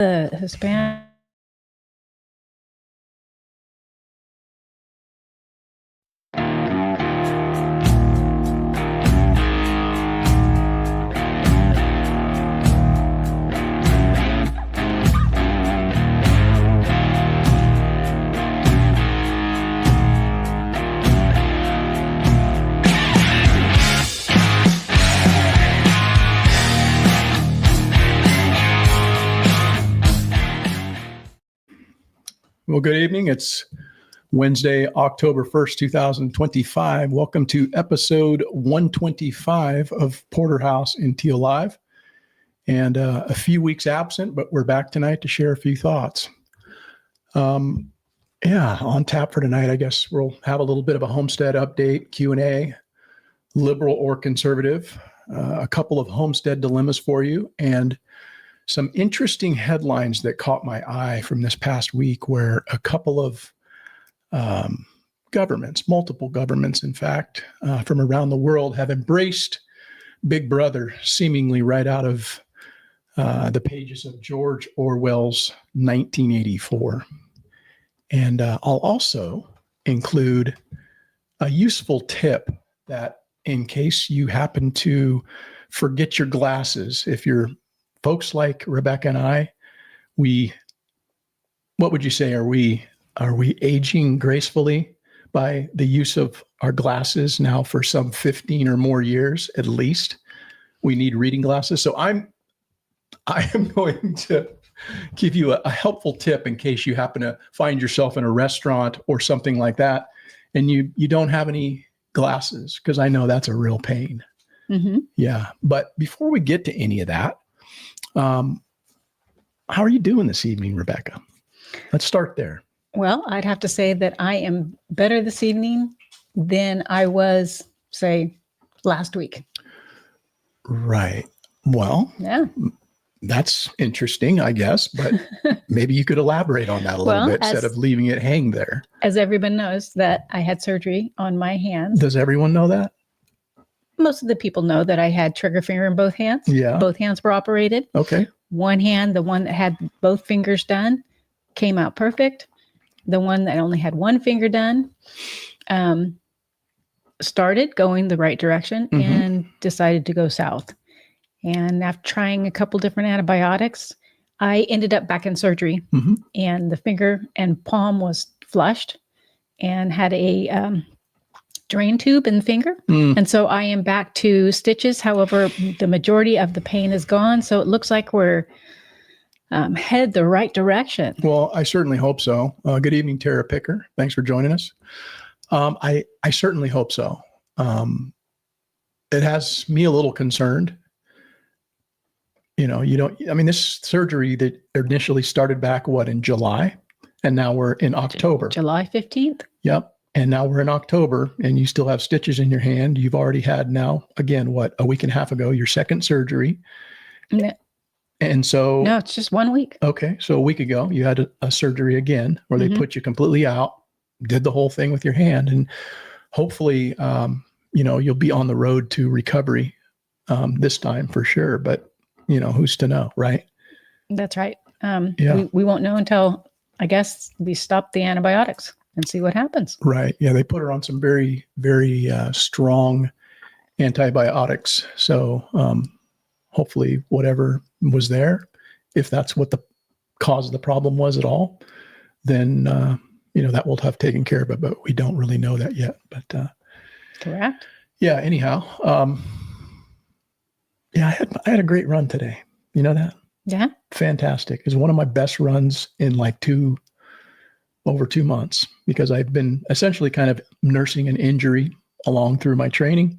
the Hispanic. Well, good evening. It's Wednesday, October 1st, 2025. Welcome to episode 125 of Porterhouse in Teal Live. And a few weeks absent, but we're back tonight to share a few thoughts. On tap for tonight, I guess we'll have a little bit of a homestead update, Q&A, liberal or conservative, a couple of homestead dilemmas for you, and some interesting headlines that caught my eye from this past week where a couple of governments, multiple governments, in fact, from around the world have embraced Big Brother, seemingly right out of the pages of George Orwell's 1984. And I'll also include a useful tip that in case you happen to forget your glasses, if you're folks like Rebecca and I, what would you say? Are we aging gracefully by the use of our glasses now for some 15 or more years at least? We need reading glasses. So I am going to give you a helpful tip in case you happen to find yourself in a restaurant or something like that, and you don't have any glasses, because I know that's a real pain. Mm-hmm. Yeah. But before we get to any of that, how are you doing this evening, Rebecca? Let's start there. Well, I'd have to say that I am better this evening than I was, say, last week. Right. Well, yeah, that's interesting, I guess, but maybe you could elaborate on that a little bit instead of leaving it hang there. As everyone knows that I had surgery on my hands. Does everyone know that? Most of the people know that I had trigger finger in both hands. Yeah. Both hands were operated. Okay. One hand, the one that had both fingers done, came out perfect. The one that only had one finger done started going the right direction and decided to go south. And after trying a couple different antibiotics, I ended up back in surgery. And the finger and palm was flushed and had a drain tube in the finger. And so I am back to stitches. However, the majority of the pain is gone. So it looks like we're headed the right direction. Well, I certainly hope so. Good evening, Tara Picker. Thanks for joining us. I certainly hope so. It has me a little concerned. This surgery that initially started back, in July? And now we're in October. July 15th? Yep. And now we're in October and you still have stitches in your hand. You've already had now, again, a week and a half ago, your second surgery. No. And so... No, it's just 1 week. Okay. So a week ago, you had a surgery again where they put you completely out, did the whole thing with your hand. And hopefully, you'll be on the road to recovery this time for sure. But, who's to know, right? That's right. We won't know until, I guess, we stop the antibiotics and see what happens. Right. Yeah. They put her on some very, very strong antibiotics. So hopefully whatever was there, if that's what the cause of the problem was at all, then, that will have taken care of it, but we don't really know that yet. But correct. Yeah. Anyhow, I had a great run today. You know that? Yeah. Fantastic. It was one of my best runs in over 2 months, because I've been essentially kind of nursing an injury along through my training.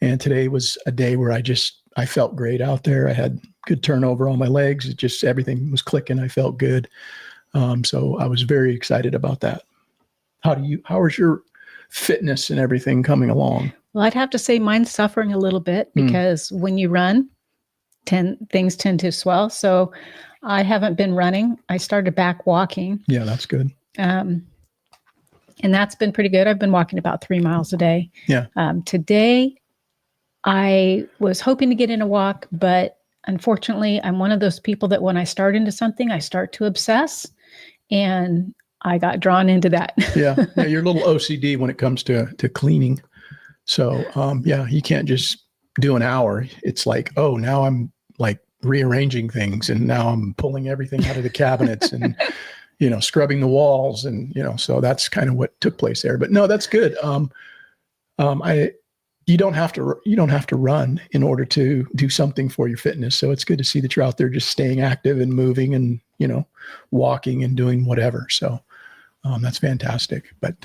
And today was a day where I felt great out there. I had good turnover on my legs. Everything was clicking. I felt good. So I was very excited about that. How is your fitness and everything coming along? Well, I'd have to say mine's suffering a little bit because when you run, things tend to swell. So I haven't been running. I started back walking. Yeah, that's good. And that's been pretty good. I've been walking about 3 miles a day. Yeah. Today, I was hoping to get in a walk, but unfortunately, I'm one of those people that when I start into something, I start to obsess, and I got drawn into that. Yeah. You're a little OCD when it comes to cleaning. So, you can't just do an hour. It's like, oh, now I'm like rearranging things, and now I'm pulling everything out of the cabinets and, scrubbing the walls. And, so that's kind of what took place there. But no, that's good. You don't have to run in order to do something for your fitness. So it's good to see that you're out there just staying active and moving and, walking and doing whatever. So that's fantastic. But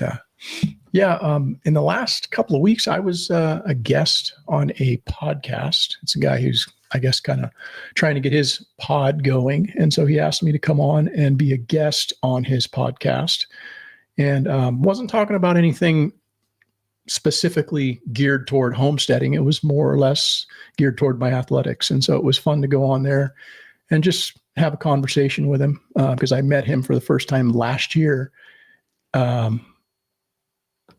in the last couple of weeks, I was a guest on a podcast. It's a guy who's, I guess, kind of trying to get his pod going. And so he asked me to come on and be a guest on his podcast, and wasn't talking about anything specifically geared toward homesteading. It was more or less geared toward my athletics. And so it was fun to go on there and just have a conversation with him, because I met him for the first time last year out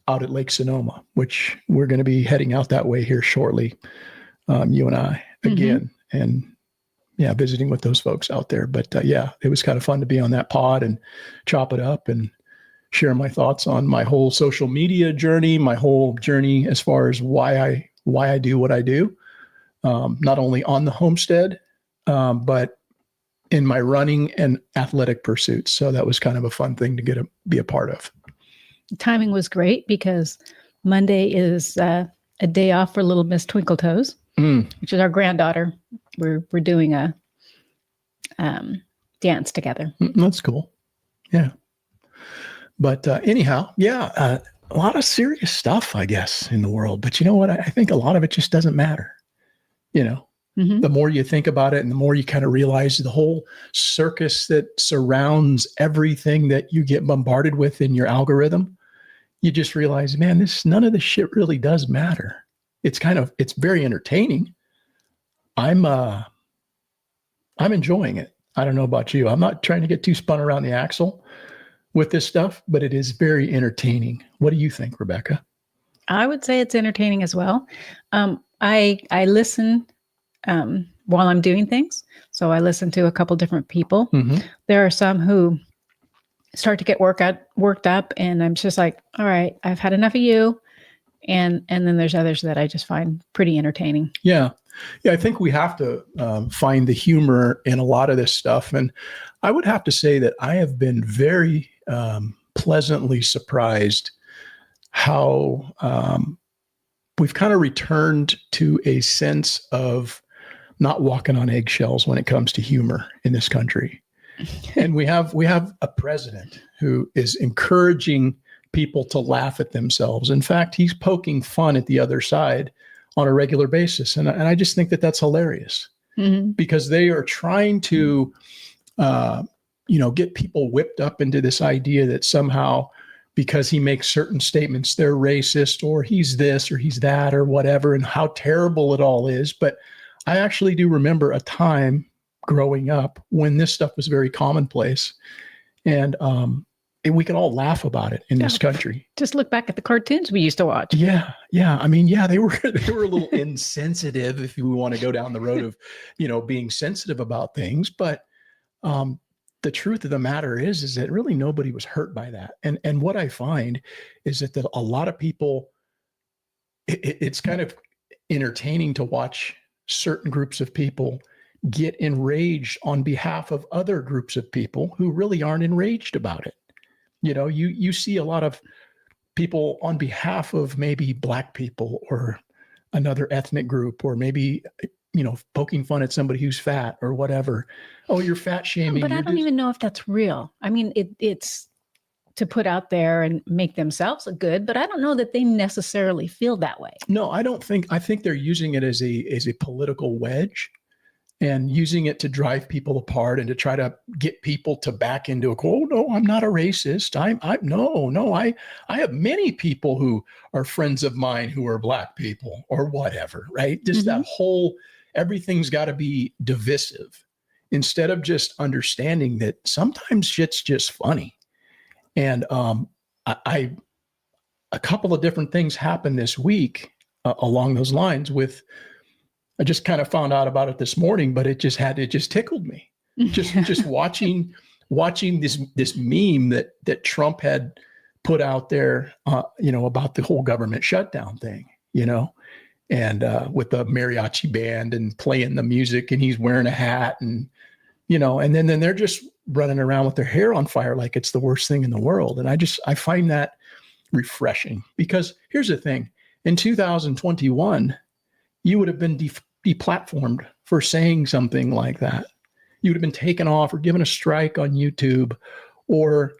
at Lake Sonoma, which we're going to be heading out that way here shortly, you and I again, and visiting with those folks out there. But it was kind of fun to be on that pod and chop it up and share my thoughts on my whole social media journey, my whole journey as far as why I do what I do, not only on the homestead, but in my running and athletic pursuits. So that was kind of a fun thing to be a part of. Timing was great because Monday is a day off for little Miss Twinkle Toes, which is our granddaughter. We're doing a dance together. That's cool. Yeah. But anyhow, a lot of serious stuff, I guess, in the world. But you know what? I think a lot of it just doesn't matter. The more you think about it and the more you kind of realize the whole circus that surrounds everything that you get bombarded with in your algorithm, you just realize, man, none of this shit really does matter. It's very entertaining. I'm enjoying it. I don't know about you. I'm not trying to get too spun around the axle with this stuff, but it is very entertaining. What do you think, Rebecca? I would say it's entertaining as well. I listen while I'm doing things. So I listen to a couple different people. There are some who start to get worked up, and I'm just like, all right, I've had enough of you. And then there's others that I just find pretty entertaining. Yeah. I think we have to find the humor in a lot of this stuff. And I would have to say that I have been very pleasantly surprised how we've kind of returned to a sense of not walking on eggshells when it comes to humor in this country. And we have a president who is encouraging people to laugh at themselves. In fact, he's poking fun at the other side on a regular basis. And I just think that that's hilarious, because they are trying to, get people whipped up into this idea that somehow because he makes certain statements, they're racist, or he's this or he's that or whatever, and how terrible it all is. But I actually do remember a time growing up when this stuff was very commonplace, and we could all laugh about it in this country. Just look back at the cartoons we used to watch. Yeah. I mean, they were a little insensitive, if we want to go down the road of, being sensitive about things. But the truth of the matter is that really nobody was hurt by that. And what I find is that a lot of people, it's kind of entertaining to watch certain groups of people get enraged on behalf of other groups of people who really aren't enraged about it. You see a lot of people on behalf of maybe Black people or another ethnic group, or maybe, poking fun at somebody who's fat or whatever. Oh, you're fat shaming. But I don't even know if that's real. I mean, it's to put out there and make themselves look good, but I don't know that they necessarily feel that way. No, I think they're using it as a political wedge, and using it to drive people apart and to try to get people to back into oh, no, I'm not a racist. I have many people who are friends of mine who are Black people or whatever, right? Just that whole, everything's got to be divisive, instead of just understanding that sometimes shit's just funny. And a couple of different things happened this week along those lines with I just kind of found out about it this morning, but it just tickled me. Just watching this meme that Trump had put out there, about the whole government shutdown thing, and with the mariachi band and playing the music, and he's wearing a hat, and and then they're just running around with their hair on fire like it's the worst thing in the world. And I find that refreshing, because here's the thing: in 2021, you would have been deplatformed for saying something like that. You would have been taken off or given a strike on YouTube, or,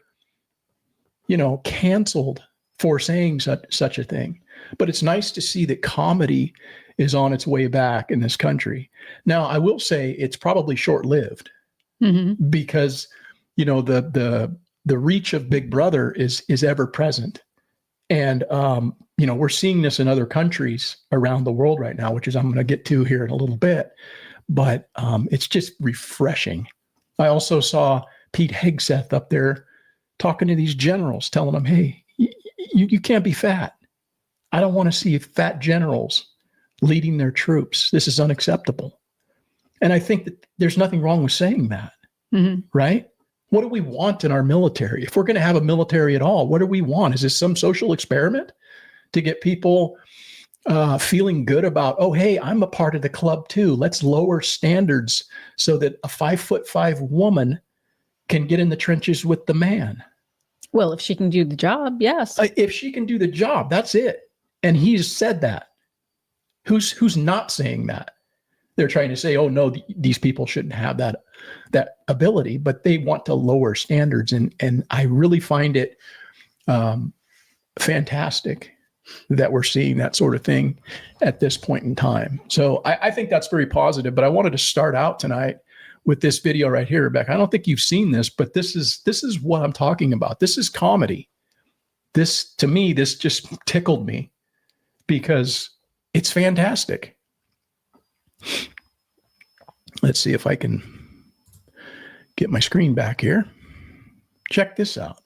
canceled for saying such a thing. But it's nice to see that comedy is on its way back in this country. Now, I will say it's probably short-lived, because, the reach of Big Brother is ever present. And, we're seeing this in other countries around the world right now, which is I'm going to get to here in a little bit. But it's just refreshing. I also saw Pete Hegseth up there talking to these generals, telling them, hey, you can't be fat. I don't want to see fat generals leading their troops. This is unacceptable. And I think that there's nothing wrong with saying that, right? What do we want in our military? If we're going to have a military at all, what do we want? Is this some social experiment to get people feeling good about, oh, hey, I'm a part of the club too. Let's lower standards so that a 5'5" woman can get in the trenches with the man. Well, if she can do the job, yes. If she can do the job, that's it. And he's said that. Who's not saying that? They're trying to say, oh no, these people shouldn't have that ability, but they want to lower standards. And I really find it fantastic that we're seeing that sort of thing at this point in time. So I think that's very positive, but I wanted to start out tonight with this video right here, Rebecca. I don't think you've seen this, but this is what I'm talking about. This is comedy. To me, this just tickled me because it's fantastic. Let's see if I can get my screen back here. Check this out.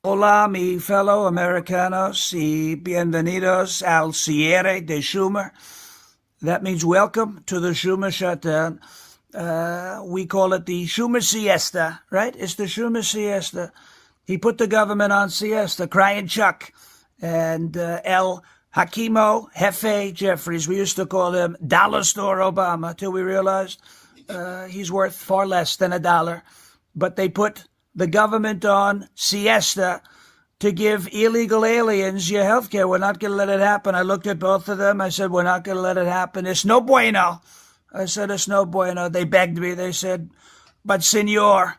Hola, mi fellow Americanos, y bienvenidos al cierre de Schumer. That means welcome to the Schumer shutdown. We call it the Schumer siesta, right? It's the Schumer siesta. He put the government on siesta, crying Chuck. And El Hakimo Jefe Jeffries, we used to call him Dollar Store Obama, till we realized he's worth far less than $1. But they put the government on siesta to give illegal aliens your health care. We're not going to let it happen. I looked at both of them. I said, we're not going to let it happen. It's no bueno. I said, it's no bueno. They begged me. They said, but senor,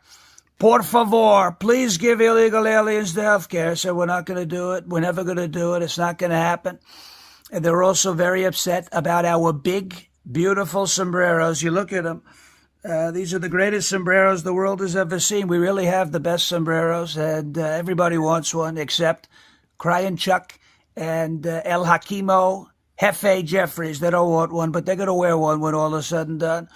por favor, please give illegal aliens the health care. I said, we're not going to do it. We're never going to do it. It's not going to happen. And they're also very upset about our big, beautiful sombreros. You look at them. These are the greatest sombreros the world has ever seen. We really have the best sombreros, and everybody wants one except Crying Chuck and El Hakimo Jefe Jeffries. They don't want one, but they're going to wear one when all is said and done.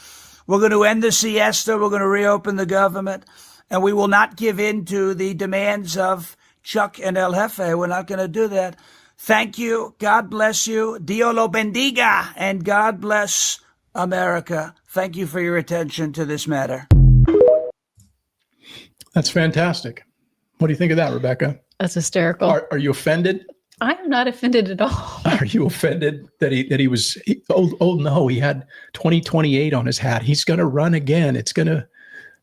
We're going to end the siesta. We're going to reopen the government, and we will not give in to the demands of Chuck and El Jefe. We're not going to do that. Thank you. God bless you. Dio lo bendiga, and God bless America. Thank you for your attention to this matter. That's fantastic. What do you think of that, Rebecca? That's hysterical. Are you offended? I am not offended at all. Are you offended that he was? Oh no, he had 2028 on his hat. He's going to run again.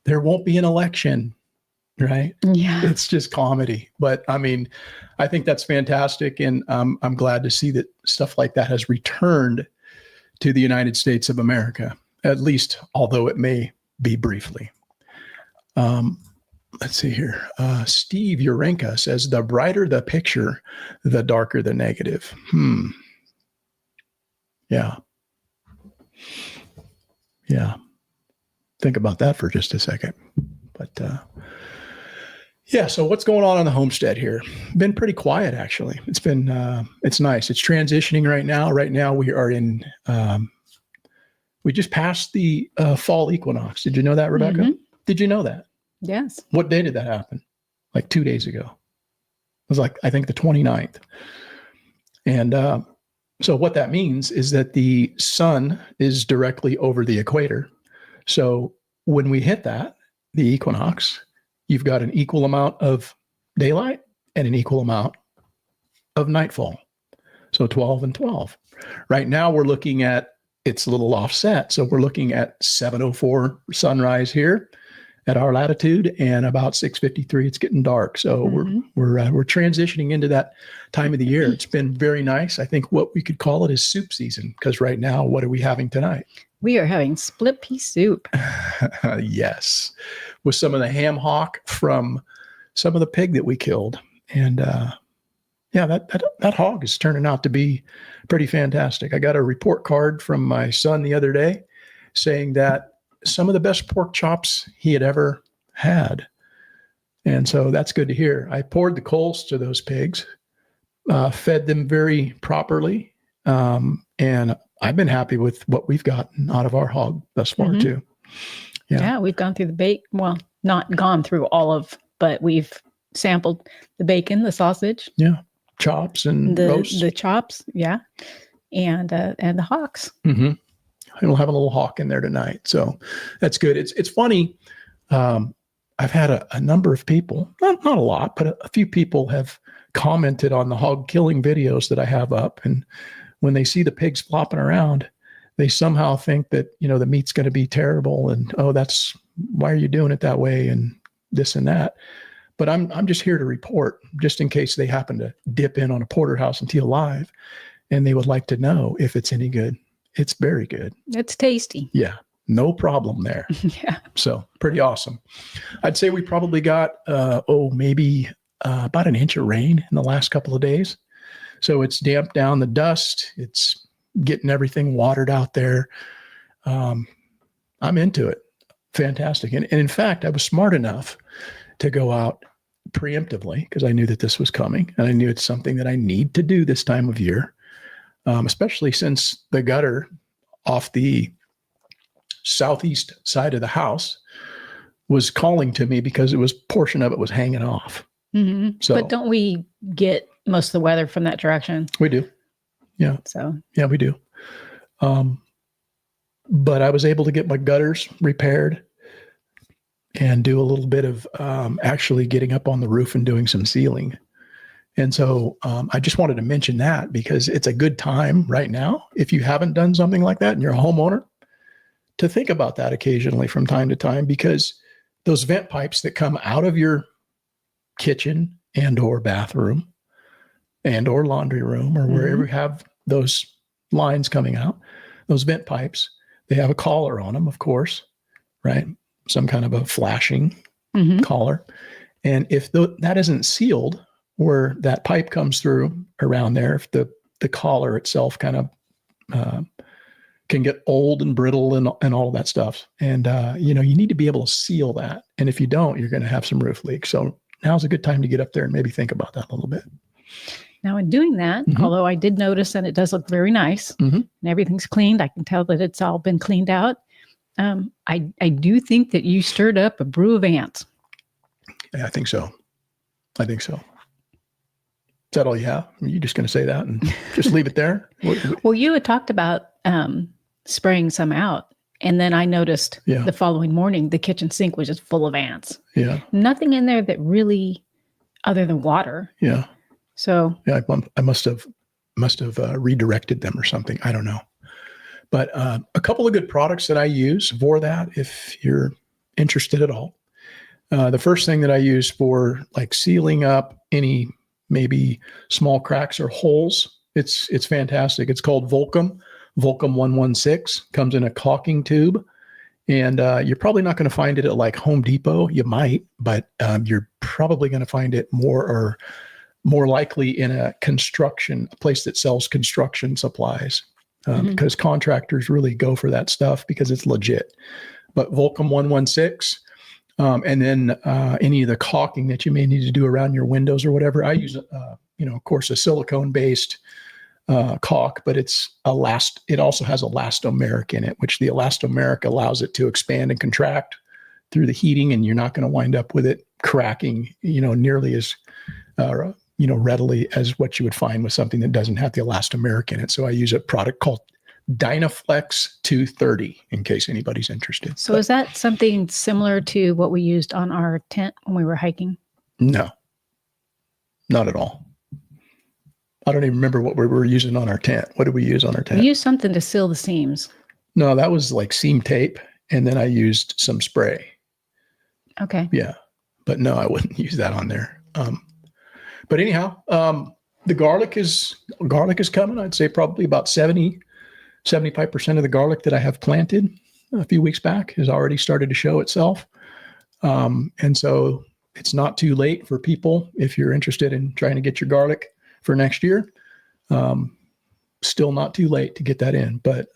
There won't be an election, right? Yeah. It's just comedy. But I mean, I think that's fantastic, and I'm glad to see that stuff like that has returned to the United States of America, at least, although it may be briefly. Let's see here. Steve Urenka says, the brighter the picture, the darker the negative. Yeah. Think about that for just a second. But so what's going on the homestead here? Been pretty quiet, actually. It's been, it's nice. It's transitioning right now. Right now we are in, we just passed the fall equinox. Did you know that, Rebecca? Mm-hmm. Did you know that? Yes. What day did that happen? Like 2 days ago. It was like, I think the 29th. And So what that means is that the sun is directly over the equator. So when we hit that, the equinox, you've got an equal amount of daylight and an equal amount of nightfall. So 12 and 12. Right now we're looking at, it's a little offset. So we're looking at 7:04 sunrise here at our latitude, and about 6:53 it's getting dark. So we're transitioning into that time of the year. It's been very nice. I think what we could call it is soup season, because right now, what are we having tonight? We are having split pea soup. Yes, with some of the ham hock from some of the pig that we killed. And yeah, that hog is turning out to be pretty fantastic. I got a report card from my son the other day saying that some of the best pork chops he had ever had. And so that's good to hear. I poured the coals to those pigs, fed them very properly. And I've been happy with what we've gotten out of our hog thus far too. Yeah, we've gone through the bacon. Well, not gone through all of, but we've sampled the bacon, the sausage. Yeah. Chops and roasts. The chops. Yeah. And the hocks. Mm-hmm. And we'll have a little hawk in there tonight. So that's good. It's funny. I've had a number of people, not a lot, but a few people have commented on the hog killing videos that I have up. And when they see the pigs flopping around, they somehow think that, the meat's going to be terrible. And, oh, why are you doing it that way? And this and that. But I'm just here to report, just in case they happen to dip in on a Porterhouse and Teal Live, and they would like to know if it's any good. It's very good. It's tasty. Yeah, no problem there. Yeah. So pretty awesome. I'd say we probably got, maybe about an inch of rain in the last couple of days. So it's damped down the dust. It's getting everything watered out there. I'm into it. Fantastic. And in fact, I was smart enough to go out preemptively because I knew that this was coming, and I knew it's something that I need to do this time of year. Especially since the gutter off the southeast side of the house was calling to me because portion of it was hanging off. Mm-hmm. So, but don't we get most of the weather from that direction? We do. Yeah. So yeah, we do. But I was able to get my gutters repaired and do a little bit of actually getting up on the roof and doing some sealing. And so I just wanted to mention that because it's a good time right now, if you haven't done something like that and you're a homeowner, to think about that occasionally from time to time, because those vent pipes that come out of your kitchen and or bathroom and or laundry room or wherever you have those lines coming out, those vent pipes, they have a collar on them, of course, right? Some kind of a flashing collar. And if that isn't sealed, where that pipe comes through around there, if the collar itself kind of can get old and brittle and all of that stuff. And, you need to be able to seal that. And if you don't, you're going to have some roof leaks. So now's a good time to get up there and maybe think about that a little bit. Now in doing that, although I did notice that it does look very nice and everything's cleaned, I can tell that it's all been cleaned out. I do think that you stirred up a brew of ants. Yeah, I think so. Is that all you have? Are you just going to say that and just leave it there? Well, you had talked about spraying some out. And then I noticed the following morning, the kitchen sink was just full of ants. Yeah. Nothing in there that really, other than water. Yeah. So. Yeah, I must have redirected them or something. I don't know. But a couple of good products that I use for that, if you're interested at all. The first thing that I use for like sealing up any maybe small cracks or holes, it's fantastic. It's called Volcom 116, comes in a caulking tube. And you're probably not going to find it at like Home Depot. You might, but you're probably going to find it more likely in a place that sells construction supplies. Because contractors really go for that stuff because it's legit. But Volcom 116, and then any of the caulking that you may need to do around your windows or whatever. I use, of course, a silicone-based caulk, but it also has elastomeric in it, which the elastomeric allows it to expand and contract through the heating, and you're not going to wind up with it cracking, nearly as readily as what you would find with something that doesn't have the elastomeric in it. So I use a product called Dynaflex 230 in case anybody's interested. So is that something similar to what we used on our tent when we were hiking? No, not at all. I don't even remember what we were using on our tent. What did we use on our tent? We used something to seal the seams. No, that was like seam tape. And then I used some spray. Okay. Yeah. But no, I wouldn't use that on there. But anyhow, the garlic is coming. I'd say probably about 75% of the garlic that I have planted a few weeks back has already started to show itself. And so it's not too late for people if you're interested in trying to get your garlic for next year. Still not too late to get that in, but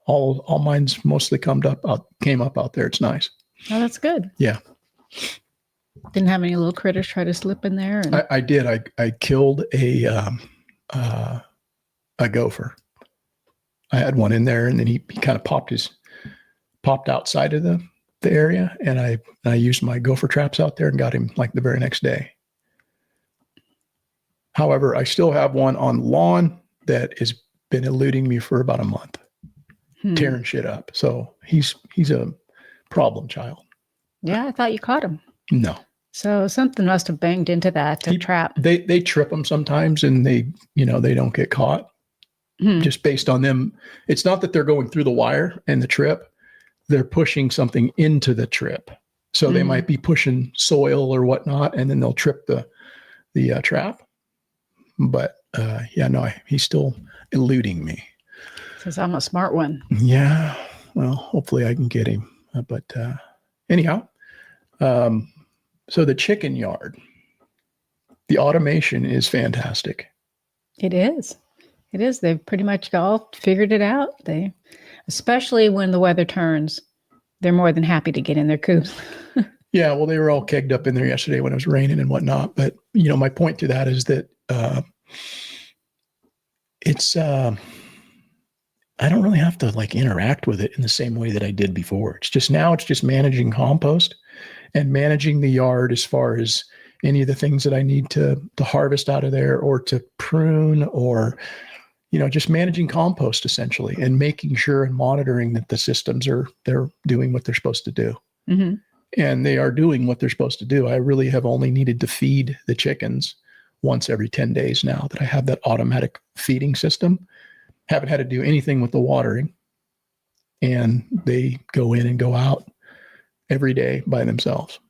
all mine's mostly came up out there. It's nice. Oh, that's good. Yeah. Didn't have any little critters try to slip in there? I did. I killed a gopher. I had one in there, and then he kind of popped outside of the area, and I used my gopher traps out there and got him like the very next day. However, I still have one on lawn that has been eluding me for about a month, tearing shit up. So he's a problem child. Yeah, I thought you caught him. No. So something must have banged into that trap. They trip them sometimes, and they don't get caught. Just based on them. It's not that they're going through the wire and the trip. They're pushing something into the trip. So they might be pushing soil or whatnot, and then they'll trip the trap. But he's still eluding me. Because I'm a smart one. Yeah. Well, hopefully I can get him. But anyhow, so the chicken yard, the automation is fantastic. It is. It is. They've pretty much all figured it out. Especially when the weather turns, they're more than happy to get in their coops. Yeah, well, they were all kegged up in there yesterday when it was raining and whatnot. But, my point to that is that I don't really have to interact with it in the same way that I did before. It's just managing compost and managing the yard as far as any of the things that I need to harvest out of there or to prune or, just managing compost essentially and making sure and monitoring that the systems they're doing what they're supposed to do. Mm-hmm. And they are doing what they're supposed to do. I really have only needed to feed the chickens once every 10 days now that I have that automatic feeding system. Haven't had to do anything with the watering. And they go in and go out every day by themselves.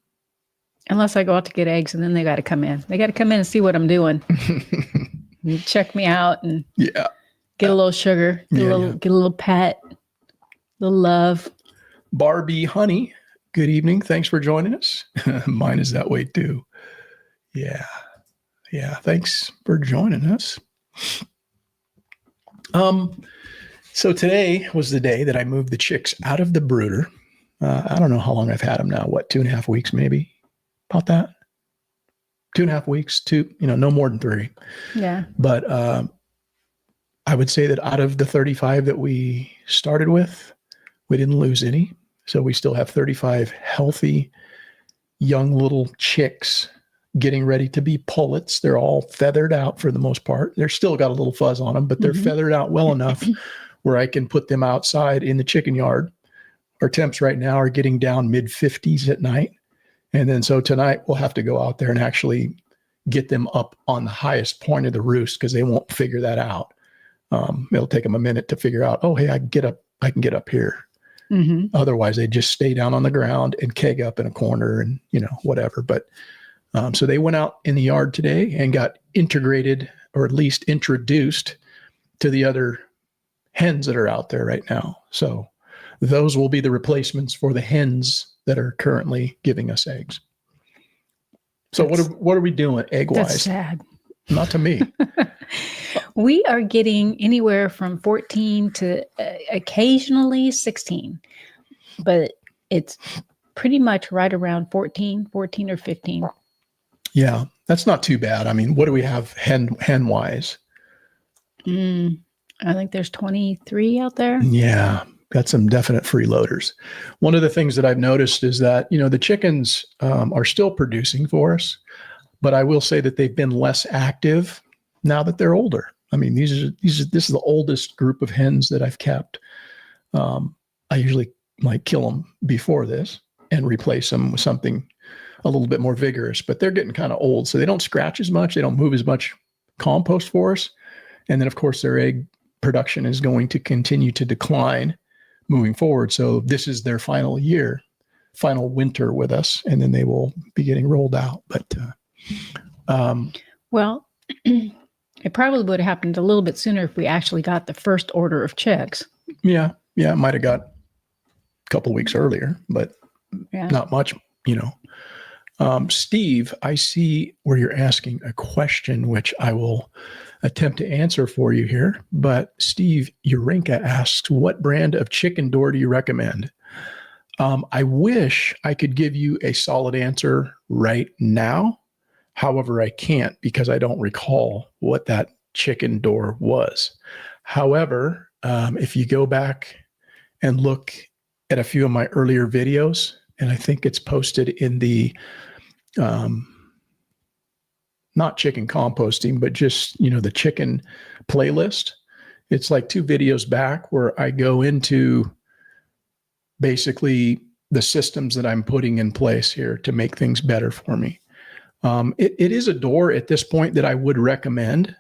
Unless I go out to get eggs, and then they got to come in. They got to come in and see what I'm doing. You check me out and get a little sugar, get a little pet, a little love. Barbie Honey, good evening. Thanks for joining us. Mine is that way too. Yeah. Thanks for joining us. So today was the day that I moved the chicks out of the brooder. I don't know how long I've had them now. 2.5 weeks, maybe about that. 2.5 weeks, no more than 3. Yeah. But, I would say that out of the 35 that we started with, we didn't lose any. So we still have 35 healthy, young little chicks getting ready to be pullets. They're all feathered out for the most part. They're still got a little fuzz on them, but they're feathered out well enough where I can put them outside in the chicken yard. Our temps right now are getting down mid-50s at night. And then so tonight we'll have to go out there and actually get them up on the highest point of the roost because they won't figure that out. It'll take them a minute to figure out, oh, hey, I can get up here. Mm-hmm. Otherwise they just stay down on the ground and keg up in a corner and, whatever. But so they went out in the yard today and got integrated or at least introduced to the other hens that are out there right now. So those will be the replacements for the hens that are currently giving us eggs. So what are we doing egg-wise? That's sad. Not to me. We are getting anywhere from 14 to occasionally 16, but it's pretty much right around 14 or 15. Yeah, that's not too bad. I mean, what do we have hen-wise? I think there's 23 out there. Yeah, got some definite freeloaders. One of the things that I've noticed is that, the chickens are still producing for us, but I will say that they've been less active now that they're older. I mean, this is the oldest group of hens that I've kept. I usually might kill them before this and replace them with something a little bit more vigorous, but they're getting kind of old. So they don't scratch as much. They don't move as much compost for us. And then of course their egg production is going to continue to decline moving forward. So this is their final winter with us, and then they will be getting rolled out. But, well, it probably would have happened a little bit sooner if we actually got the first order of chicks. Yeah. It might've got a couple weeks earlier, but not much, Steve, I see where you're asking a question, which I will attempt to answer for you here. But Steve Urinka asks, what brand of chicken door do you recommend? I wish I could give you a solid answer right now. However, I can't because I don't recall what that chicken door was. However, if you go back and look at a few of my earlier videos, and I think it's posted in the not chicken composting, but just, the chicken playlist. It's like 2 videos back where I go into basically the systems that I'm putting in place here to make things better for me. It is a door at this point that I would recommend,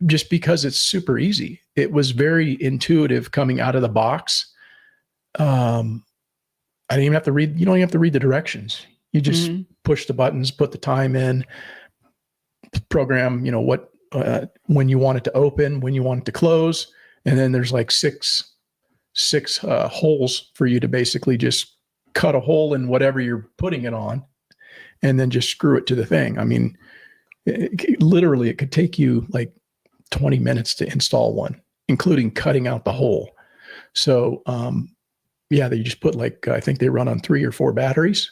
just because it's super easy. It was very intuitive coming out of the box. I didn't even have to read. You don't even have to read the directions. You just push the buttons, put the time in, program, when you want it to open, when you want it to close. And then there's like six holes for you to basically just cut a hole in whatever you're putting it on and then just screw it to the thing. I mean, literally it could take you like 20 minutes to install one, including cutting out the hole. So, they just put I think they run on 3 or 4 batteries.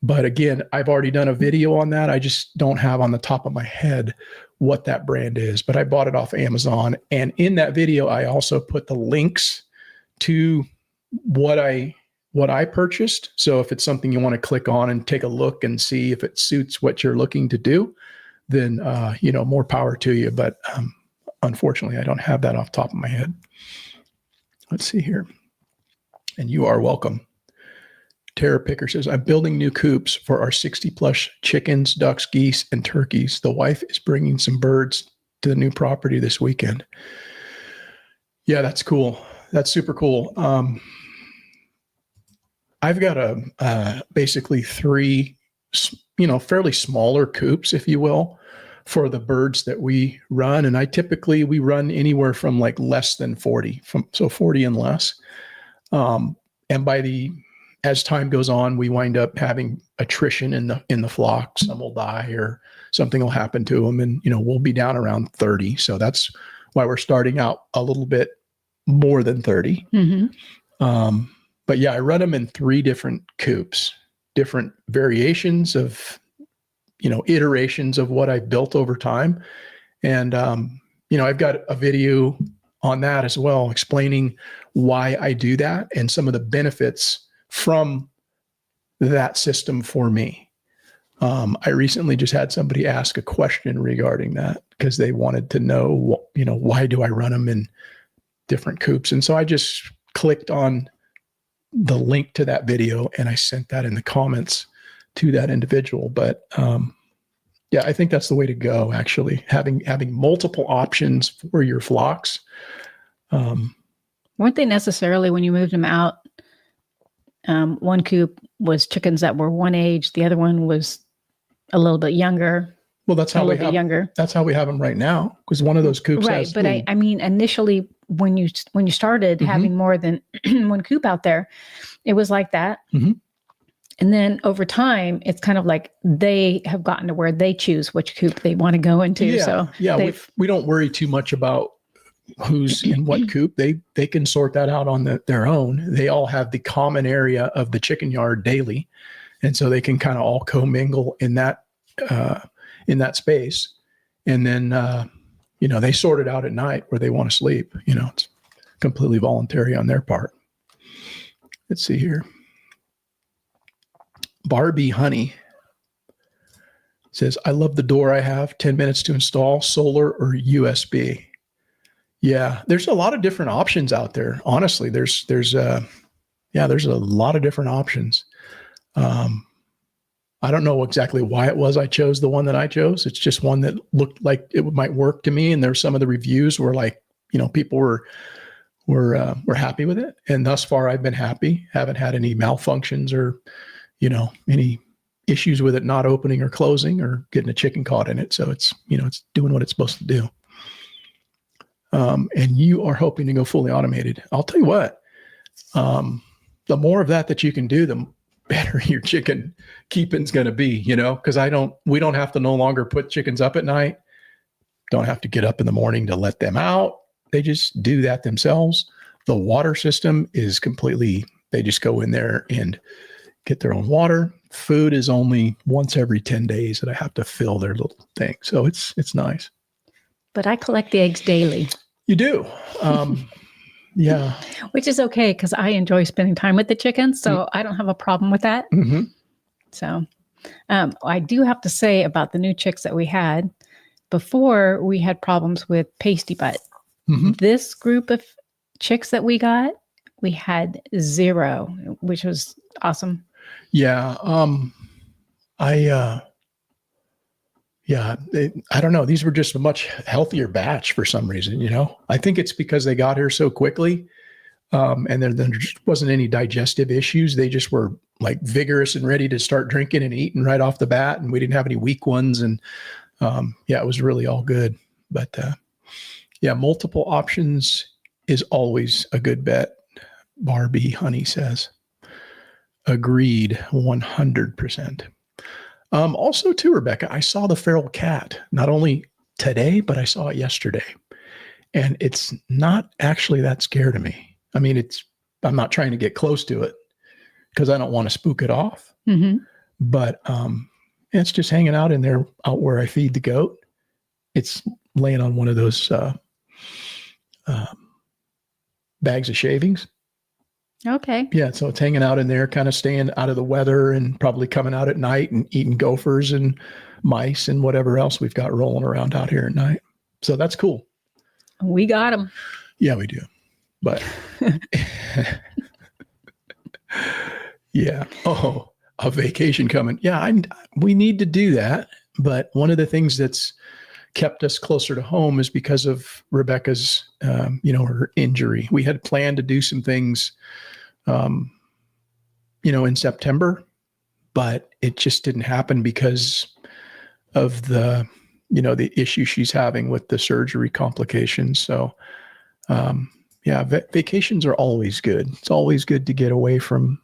But again, I've already done a video on that. I just don't have on the top of my head what that brand is, but I bought it off Amazon. And in that video, I also put the links to what I purchased. So if it's something you want to click on and take a look and see if it suits what you're looking to do, then, more power to you. But unfortunately, I don't have that off the top of my head. Let's see here. And you are welcome. Tara Picker says, I'm building new coops for our 60 plus chickens, ducks, geese, and turkeys. The wife is bringing some birds to the new property this weekend. Yeah, that's cool. That's super cool. I've got basically 3, fairly smaller coops, if you will, for the birds that we run. And we run anywhere from like less than 40, so 40 and less. And as time goes on, we wind up having attrition in the flock. Some will die or something will happen to them. And, we'll be down around 30. So that's why we're starting out a little bit more than 30. Mm-hmm. But yeah, I run them in 3 different coops, different variations of, iterations of what I've built over time. And, I've got a video on that as well, explaining why I do that and some of the benefits from that system for me. I recently just had somebody ask a question regarding that because they wanted to know, why do I run them in different coops? And so I just clicked on the link to that video and I sent that in the comments to that individual. But I think that's the way to go, actually, having multiple options for your flocks. Weren't they necessarily, when you moved them out, one coop was chickens that were one age, the other one was a little bit younger. Well, that's how we have them right now, because one of those coops has. But I mean, initially when you started having more than one coop out there, it was like that. Mm-hmm. And then over time, it's kind of like they have gotten to where they choose which coop they want to go into. Yeah, so we don't worry too much about who's in what coop. They can sort that out on their own. They all have the common area of the chicken yard daily. And so they can kind of all commingle in that space. And then, they sort it out at night where they want to sleep. It's completely voluntary on their part. Let's see here. Barbie Honey Says, I love the door I have, 10 minutes to install, solar or USB. Yeah, there's a lot of different options out there. Honestly, there's a lot of different options. I don't know exactly why it was I chose the one that I chose. It's just one that looked like it might work to me. And there's some of the reviews were like, people were happy with it. And thus far I've been happy. Haven't had any malfunctions or, any issues with it not opening or closing or getting a chicken caught in it. So it's, it's doing what it's supposed to do. And you are hoping to go fully automated. I'll tell you what, the more of that you can do, the better your chicken keeping's going to be, because we don't have to no longer put chickens up at night. Don't have to get up in the morning to let them out. They just do that themselves. The water system is completely, they just go in there and get their own water. Food is only once every 10 days that I have to fill their little thing. So it's nice. But I collect the eggs daily. You do. Yeah. Which is okay because I enjoy spending time with the chickens. So I don't have a problem with that. Mm-hmm. So I do have to say about the new chicks that we had, before we had problems with pasty butt. Mm-hmm. This group of chicks that we got, we had 0, which was awesome. Yeah. I don't know. These were just a much healthier batch for some reason, I think it's because they got here so quickly. And there just wasn't any digestive issues. They just were like vigorous and ready to start drinking and eating right off the bat. And we didn't have any weak ones. And it was really all good. But multiple options is always a good bet. Barbie Honey says. Agreed 100%. Also too, Rebecca, I saw the feral cat, not only today, but I saw it yesterday. And it's not actually that scary to me. I mean, I'm not trying to get close to it because I don't want to spook it off. Mm-hmm. But it's just hanging out in there, out where I feed the goat. It's laying on one of those bags of shavings. Okay. Yeah, so it's hanging out in there, kind of staying out of the weather and probably coming out at night and eating gophers and mice and whatever else we've got rolling around out here at night. So that's cool. We got them. Yeah, we do. But yeah. Oh, a vacation coming. Yeah, we need to do that. But one of the things that's kept us closer to home is because of Rebecca's, her injury. We had planned to do some things, in September, but it just didn't happen because of the issue she's having with the surgery complications. So, vacations are always good. It's always good to get away from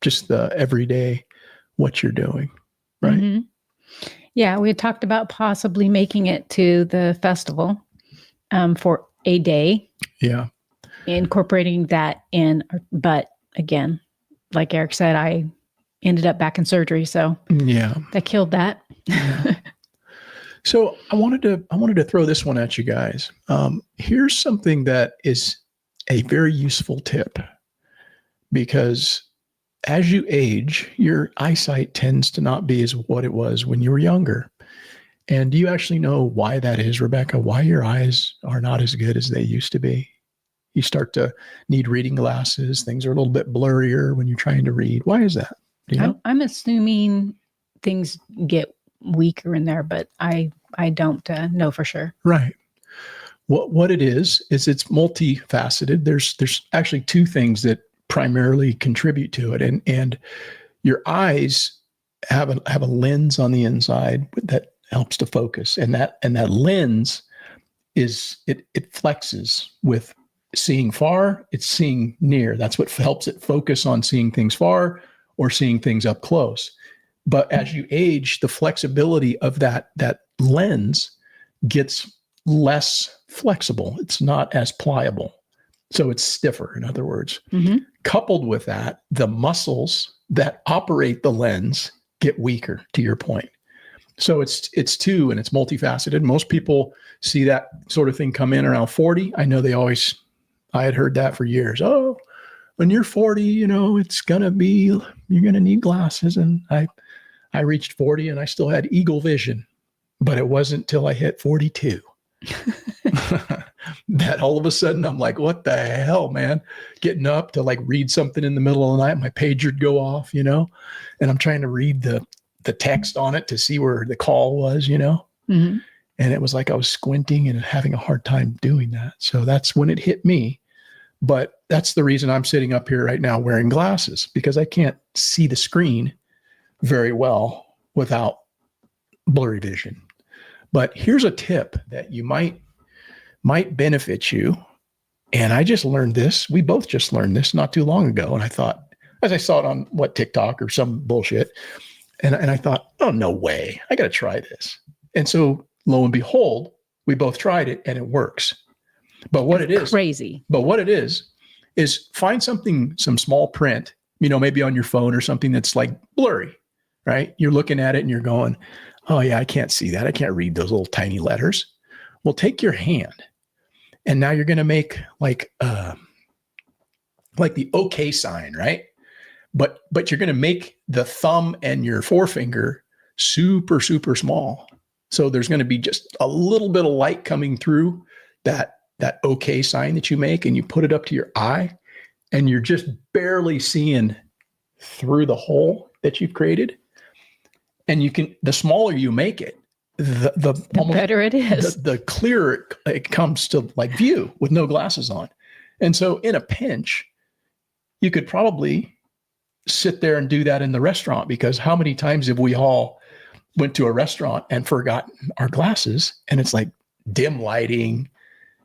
just the everyday, what you're doing. Right. Mm-hmm. Yeah. We had talked about possibly making it to the festival, for a day. Yeah. Incorporating that in, but again, like Eric said, I ended up back in surgery. So yeah, that killed that. Yeah. So I wanted to throw this one at you guys. Here's something that is a very useful tip, because as you age, your eyesight tends to not be as what it was when you were younger. And do you actually know why that is, Rebecca? Why your eyes are not as good as they used to be? You start to need reading glasses. Things are a little bit blurrier when you're trying to read. Why is that? Do you know? I'm assuming things get weaker in there, but I don't know for sure. Right. What it is it's multifaceted. There's actually two things that primarily contribute to it. And your eyes have a lens on the inside that helps to focus. And that lens is, it flexes with seeing far, it's seeing near. That's what helps it focus on seeing things far or seeing things up close. But as you age, the flexibility of that lens gets less flexible. It's not as pliable. So it's stiffer, in other words. Mm-hmm. Coupled with that, the muscles that operate the lens get weaker, to your point. So it's two, and it's multifaceted. Most people see that sort of thing come in around 40. I know I had heard that for years. Oh, when you're 40, you're going to need glasses. And I reached 40 and I still had eagle vision, but it wasn't till I hit 42 that all of a sudden I'm like, what the hell, man? Getting up to like read something in the middle of the night, my pager'd go off, and I'm trying to read the text on it to see where the call was, Mm-hmm. And it was like I was squinting and having a hard time doing that. So that's when it hit me. But that's the reason I'm sitting up here right now wearing glasses, because I can't see the screen very well without blurry vision. But here's a tip that you might benefit you. And I just learned this. We both just learned this not too long ago. And I thought, as I saw it on TikTok or some bullshit, and I thought, oh, no way. I got to try this. And so lo and behold, we both tried it and it works. But what it is crazy. But what it is find something, some small print, maybe on your phone or something that's like blurry, right? You're looking at it and you're going, oh yeah, I can't see that. I can't read those little tiny letters. Well, take your hand and now you're going to make like the okay sign, right? But you're going to make the thumb and your forefinger super, super small. So there's going to be just a little bit of light coming through that okay sign that you make, and you put it up to your eye and you're just barely seeing through the hole that you've created. And the smaller you make it, the better it is. The clearer it comes to like view with no glasses on. And so in a pinch, you could probably sit there and do that in the restaurant, because how many times have we all went to a restaurant and forgotten our glasses, and it's like dim lighting,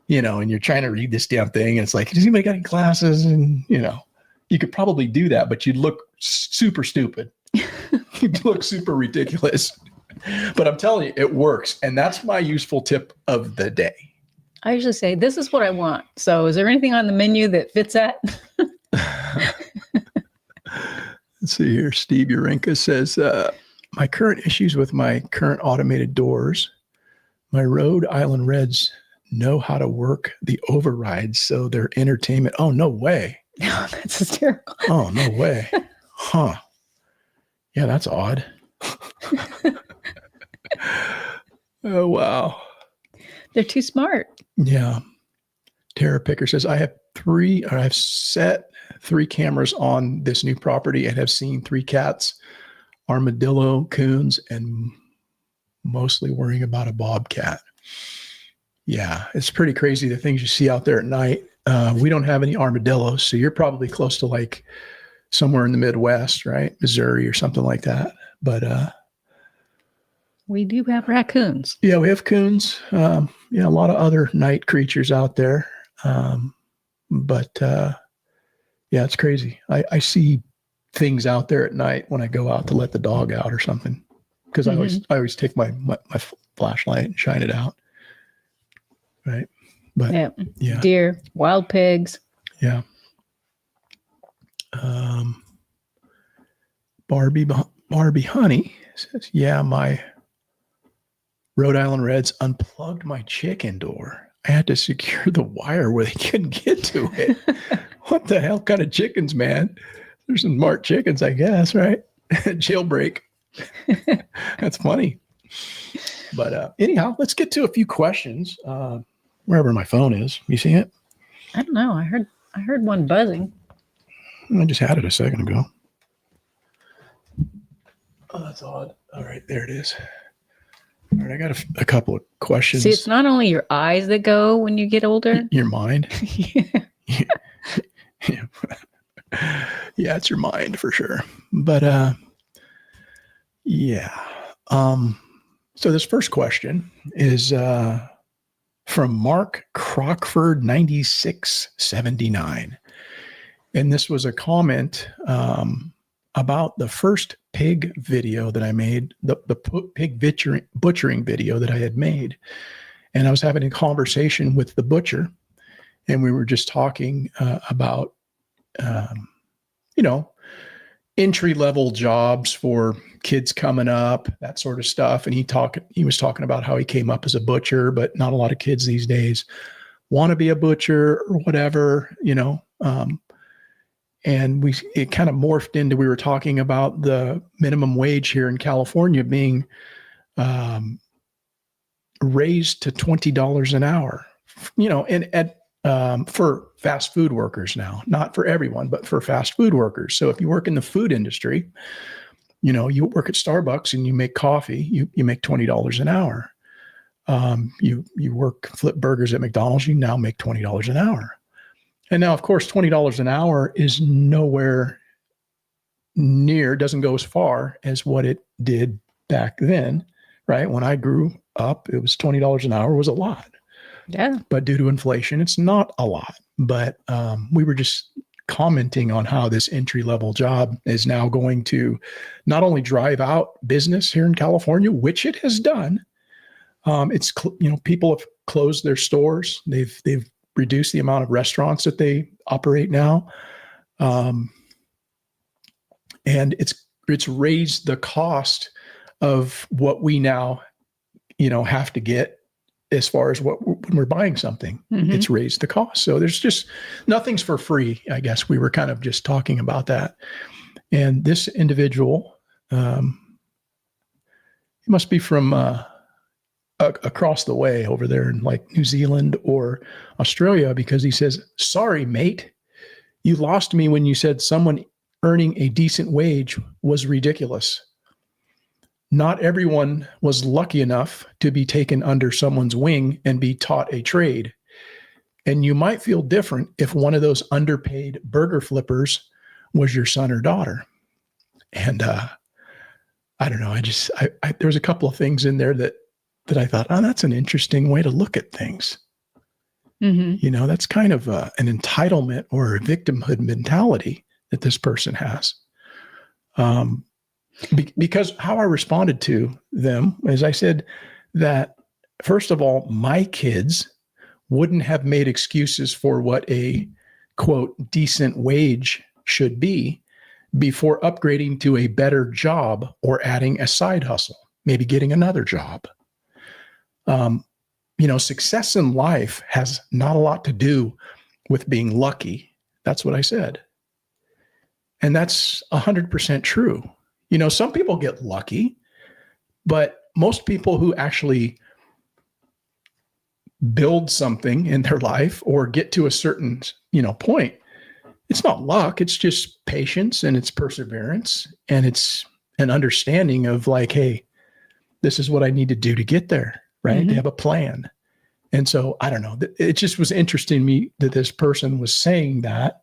and you're trying to read this damn thing. And it's like, does anybody got any glasses? And, you could probably do that, but you'd look super stupid. You'd look super ridiculous. But I'm telling you, it works. And that's my useful tip of the day. I usually say, this is what I want. So is there anything on the menu that fits that? Let's see here. Steve Urenka says, my current issues with my current automated doors, my Rhode Island Reds know how to work the overrides, so their entertainment. Oh, no way. No, that's hysterical. Oh, no way. Huh. Yeah, that's odd. Oh, wow. They're too smart. Yeah. Tara Picker says, I have set 3 cameras on this new property and have seen 3 cats, armadillo, coons, and mostly worrying about a bobcat. Yeah, it's pretty crazy the things you see out there at night. We don't have any armadillos, so you're probably close to like somewhere in the Midwest, right? Missouri or something like that. But we do have raccoons. Yeah, we have coons. A lot of other night creatures out there. But it's crazy. I see things out there at night when I go out to let the dog out or something, because I always take my flashlight and shine it out. Right. But yeah. Deer, wild pigs. Yeah. Barbie Honey says, yeah, my Rhode Island Reds unplugged my chicken door. I had to secure the wire where they couldn't get to it. What the hell kind of chickens, man? There's some smart chickens, I guess, right? Jailbreak. That's funny. But anyhow, let's get to a few questions. Wherever my phone is. You see it? I don't know. I heard one buzzing. I just had it a second ago. Oh, that's odd. All right, there it is. All right, I got a couple of questions. See, it's not only your eyes that go when you get older. Your mind. Yeah. Yeah, it's your mind for sure. But yeah. So this first question is from Mark Crockford 9679. And this was a comment about the first pig video that I made, the pig butchering video that I had made. And I was having a conversation with the butcher, and we were just talking about, entry-level jobs for kids coming up, that sort of stuff. And he was talking about how he came up as a butcher, but not a lot of kids these days want to be a butcher or whatever, And it kind of morphed into, we were talking about the minimum wage here in California being raised to $20 an hour, for fast food workers now, not for everyone, but for fast food workers. So if you work in the food industry, you work at Starbucks and you make coffee, you make $20 an hour. You flip burgers at McDonald's, you now make $20 an hour. And now, of course, $20 an hour is nowhere near, doesn't go as far as what it did back then, right? When I grew up, it was $20 an hour was a lot. Yeah. But due to inflation, it's not a lot. But we were just commenting on how this entry-level job is now going to not only drive out business here in California, which it has done. People have closed their stores. They've reduced the amount of restaurants that they operate now. And it's raised the cost of what we now, have to get as far as when we're buying something. Mm-hmm. It's raised the cost. So there's just nothing's for free. I guess we were kind of just talking about that. And this individual, he must be from across the way over there in like New Zealand or Australia, because he says, "Sorry, mate, you lost me when you said someone earning a decent wage was ridiculous. Not everyone was lucky enough to be taken under someone's wing and be taught a trade. And you might feel different if one of those underpaid burger flippers was your son or daughter." And I don't know. There was a couple of things in there that I thought, oh, that's an interesting way to look at things. Mm-hmm. That's kind of an entitlement or a victimhood mentality that this person has. Because how I responded to them, as I said, that first of all, my kids wouldn't have made excuses for what a quote decent wage should be before upgrading to a better job or adding a side hustle, maybe getting another job. Success in life has not a lot to do with being lucky. That's what I said. And that's 100% true. Some people get lucky, but most people who actually build something in their life or get to a certain, point, it's not luck. It's just patience and it's perseverance. And it's an understanding of like, hey, this is what I need to do to get there, right? Mm-hmm. They have a plan. And so, I don't know, it just was interesting to me that this person was saying that,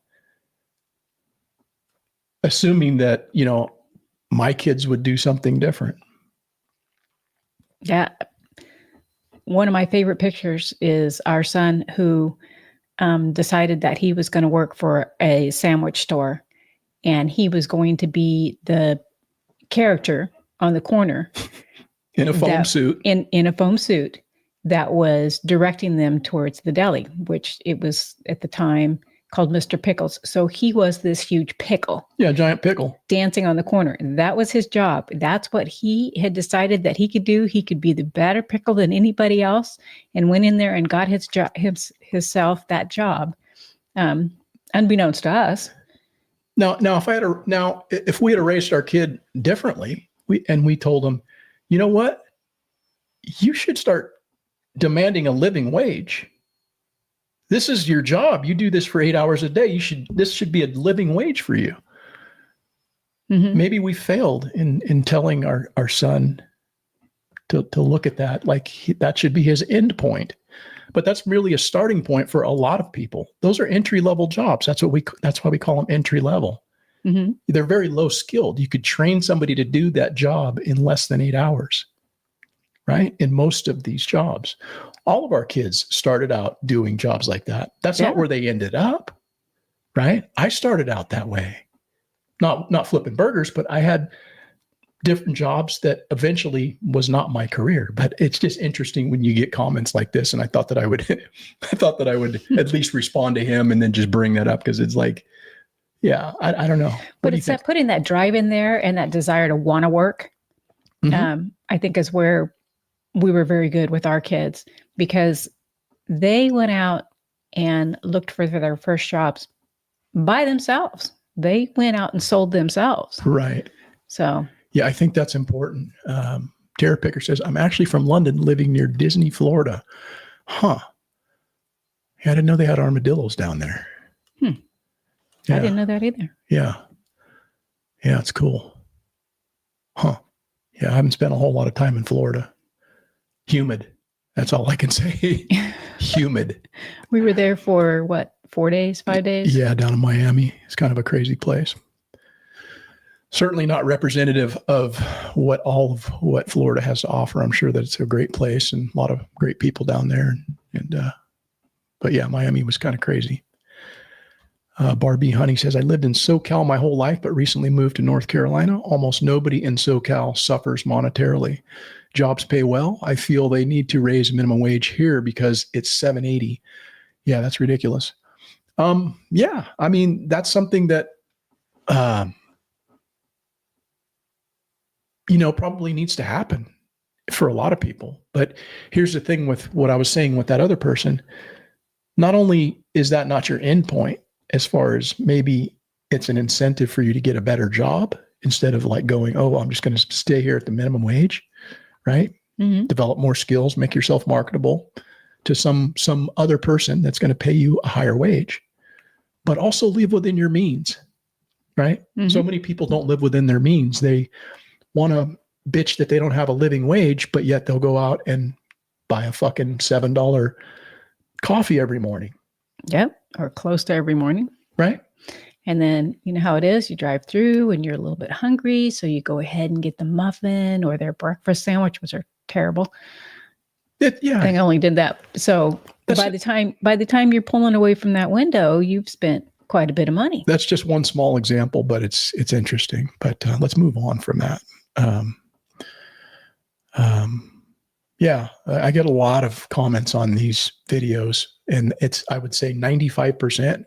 assuming that, my kids would do something different. Yeah. One of my favorite pictures is our son who decided that he was going to work for a sandwich store, and he was going to be the character on the corner in a foam suit. In a foam suit that was directing them towards the deli, which it was at the time called Mr. Pickles. So he was this huge pickle. Yeah, giant pickle. Dancing on the corner. And that was his job. That's what he had decided that he could do. He could be the better pickle than anybody else, and went in there and got himself that job, unbeknownst to us. Now, if we had raised our kid differently, we told him, you know what? You should start demanding a living wage. This is your job. You do this for 8 hours a day. This should be a living wage for you. Mm-hmm. Maybe we failed in telling our son to look at that. Like that should be his end point. But that's really a starting point for a lot of people. Those are entry-level jobs. That's why we call them entry level. Mm-hmm. They're very low skilled. You could train somebody to do that job in less than 8 hours, right? In most of these jobs. All of our kids started out doing jobs like that. That's not where they ended up, right? I started out that way. Not flipping burgers, but I had different jobs that eventually was not my career. But it's just interesting when you get comments like this. And I thought that I would at least respond to him and then just bring that up, because it's like, yeah, I don't know. But it's that putting that drive in there and that desire to want to work, mm-hmm. I think is where we were very good with our kids, because they went out and looked for their first jobs by themselves. they went out and sold themselves. Right. So Yeah, I think that's important. Tara Picker says, I'm actually from London, living near Disney, Florida. Huh. Yeah, I didn't know they had armadillos down there. Yeah. I didn't know that either. Yeah. Yeah, it's cool. Huh. Yeah, I haven't spent a whole lot of time in Florida. Humid. That's all I can say. Humid. We were there for what, 4 days, 5 days? Yeah, down in Miami. It's kind of a crazy place. Certainly not representative of all of what Florida has to offer. I'm sure that it's a great place and a lot of great people down there. But yeah, Miami was kind of crazy. Barbie Honey says, I lived in SoCal my whole life, but recently moved to North Carolina. Almost nobody in SoCal suffers monetarily. Jobs pay well. I feel they need to raise minimum wage here because it's $7.80. Yeah, that's ridiculous. Yeah, I mean, that's something that, probably needs to happen for a lot of people. But here's the thing with what I was saying with that other person. Not only is that not your end point, as far as maybe it's an incentive for you to get a better job instead of like going, oh, I'm just going to stay here at the minimum wage, right? Mm-hmm. Develop more skills, make yourself marketable to some other person that's going to pay you a higher wage, but also live within your means, right? Mm-hmm. So many people don't live within their means. They want to bitch that they don't have a living wage, but yet they'll go out and buy a fucking $7 coffee every morning. Yep. Or close to every morning. Right. And then you know how it is. You drive through and you're a little bit hungry. So you go ahead and get the muffin or their breakfast sandwich, which are terrible. Yeah. I only did that. So by the time you're pulling away from that window, you've spent quite a bit of money. That's just one small example, but it's interesting. But let's move on from that. Yeah, I get a lot of comments on these videos, and I would say 95%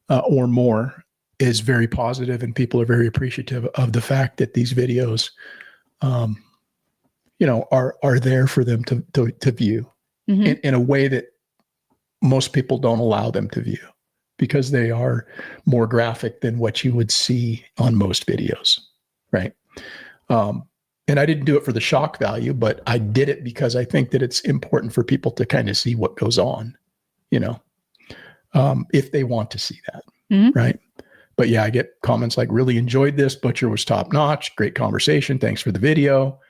or more is very positive, and people are very appreciative of the fact that these videos, are there for them to view in a way that most people don't allow them to view, because they are more graphic than what you would see on most videos, right? And I didn't do it for the shock value, but I did it because I think that it's important for people to kind of see what goes on, if they want to see that, right? But yeah, I get comments like, really enjoyed this. Butcher was top notch. Great conversation. Thanks for the video.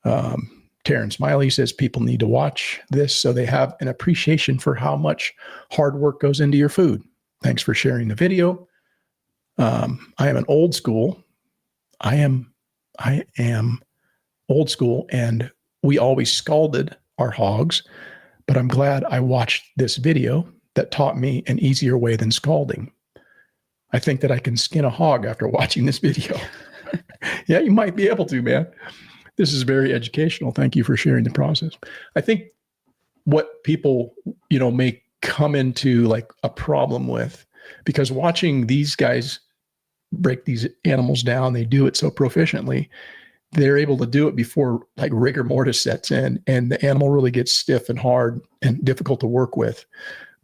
Taryn Smiley says people need to watch this so they have an appreciation for how much hard work goes into your food. Thanks for sharing the video. I am an old school. I am old school, and we always scalded our hogs, but I'm glad I watched this video that taught me an easier way than scalding. I think that I can skin a hog after watching this video. Yeah, you might be able to, man. This is very educational. Thank you for sharing the process. I think what people, may come into like a problem with, because watching these guys break these animals down, they do it so proficiently. They're able to do it before like rigor mortis sets in, and the animal really gets stiff and hard and difficult to work with.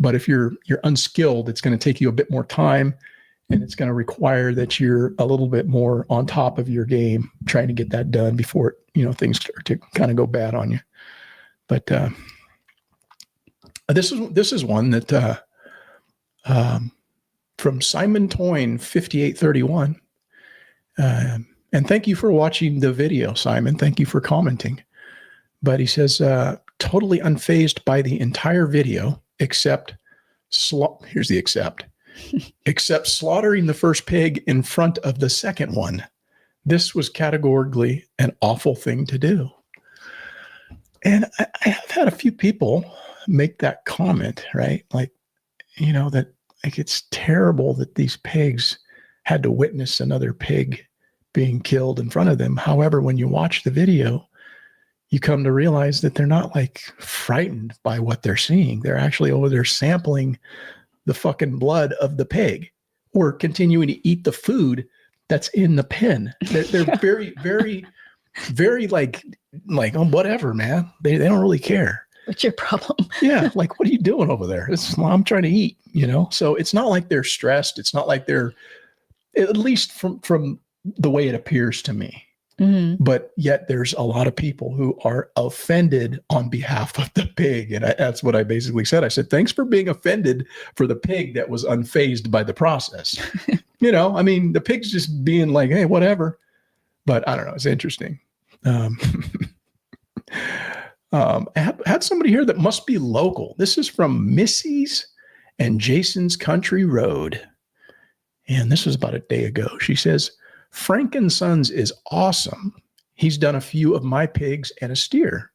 But if you're unskilled, it's going to take you a bit more time, and it's going to require that you're a little bit more on top of your game, trying to get that done before things start to kind of go bad on you. But this is one that from Simon Toyne 5831. And thank you for watching the video, Simon. Thank you for commenting. But he says, totally unfazed by the entire video, except except slaughtering the first pig in front of the second one. This was categorically an awful thing to do. And I have had a few people make that comment, right? Like, that like it's terrible that these pigs had to witness another pig being killed in front of them. However, when you watch the video, you come to realize that they're not like frightened by what they're seeing. They're actually over there sampling the fucking blood of the pig, or continuing to eat the food that's in the pen. They're very, very, very like, oh, whatever, man. They don't really care. What's your problem? Yeah. Like, what are you doing over there? I'm trying to eat, So it's not like they're stressed. It's not like they're at least from the way it appears to me. Mm-hmm. But yet there's a lot of people who are offended on behalf of the pig. And that's what I basically said. I said, thanks for being offended for the pig that was unfazed by the process. I mean, the pig's just being like, hey, whatever. But I don't know. It's interesting. I had somebody here that must be local. This is from Missy's and Jason's Country Road. And this was about a day ago. She says, Frank and Sons is awesome. He's done a few of my pigs and a steer.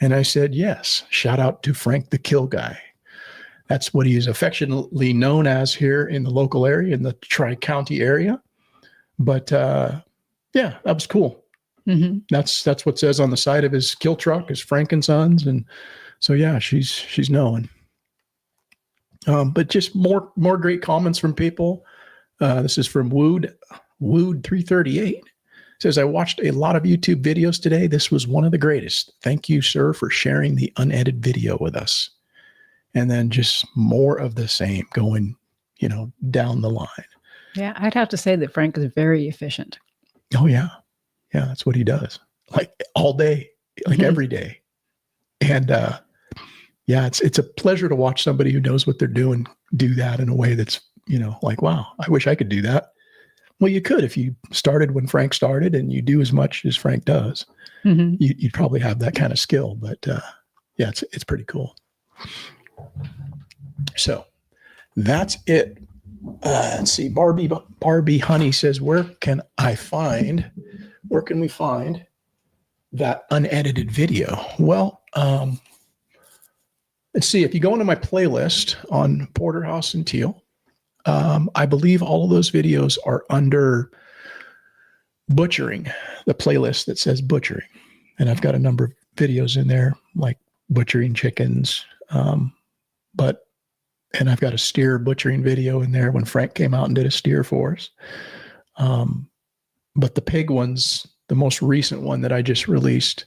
And I said, yes, shout out to Frank the Kill Guy. That's what he is affectionately known as here in the local area, in the Tri-County area. But yeah, that was cool. Mm-hmm. That's what it says on the side of his kill truck is Frank and Sons. And so, yeah, she's known. But just more great comments from people. This is from Wood 338. Says, I watched a lot of YouTube videos today. This was one of the greatest. Thank you, sir, for sharing the unedited video with us. And then just more of the same going, down the line. Yeah, I'd have to say that Frank is very efficient. Oh, yeah. Yeah, that's what he does. Like all day, like every day. And yeah, it's a pleasure to watch somebody who knows what they're doing do that in a way that's, like, wow, I wish I could do that. Well, you could if you started when Frank started and you do as much as Frank does. Mm-hmm. You'd probably have that kind of skill. But yeah, it's pretty cool. So that's it. Let's see. Barbie Honey says, where can we find that unedited video? Well, let's see. If you go into my playlist on Porterhouse and Teal, I believe all of those videos are under butchering, the playlist that says butchering. And I've got a number of videos in there, like butchering chickens. And I've got a steer butchering video in there when Frank came out and did a steer for us. But the pig one's the most recent one that I just released.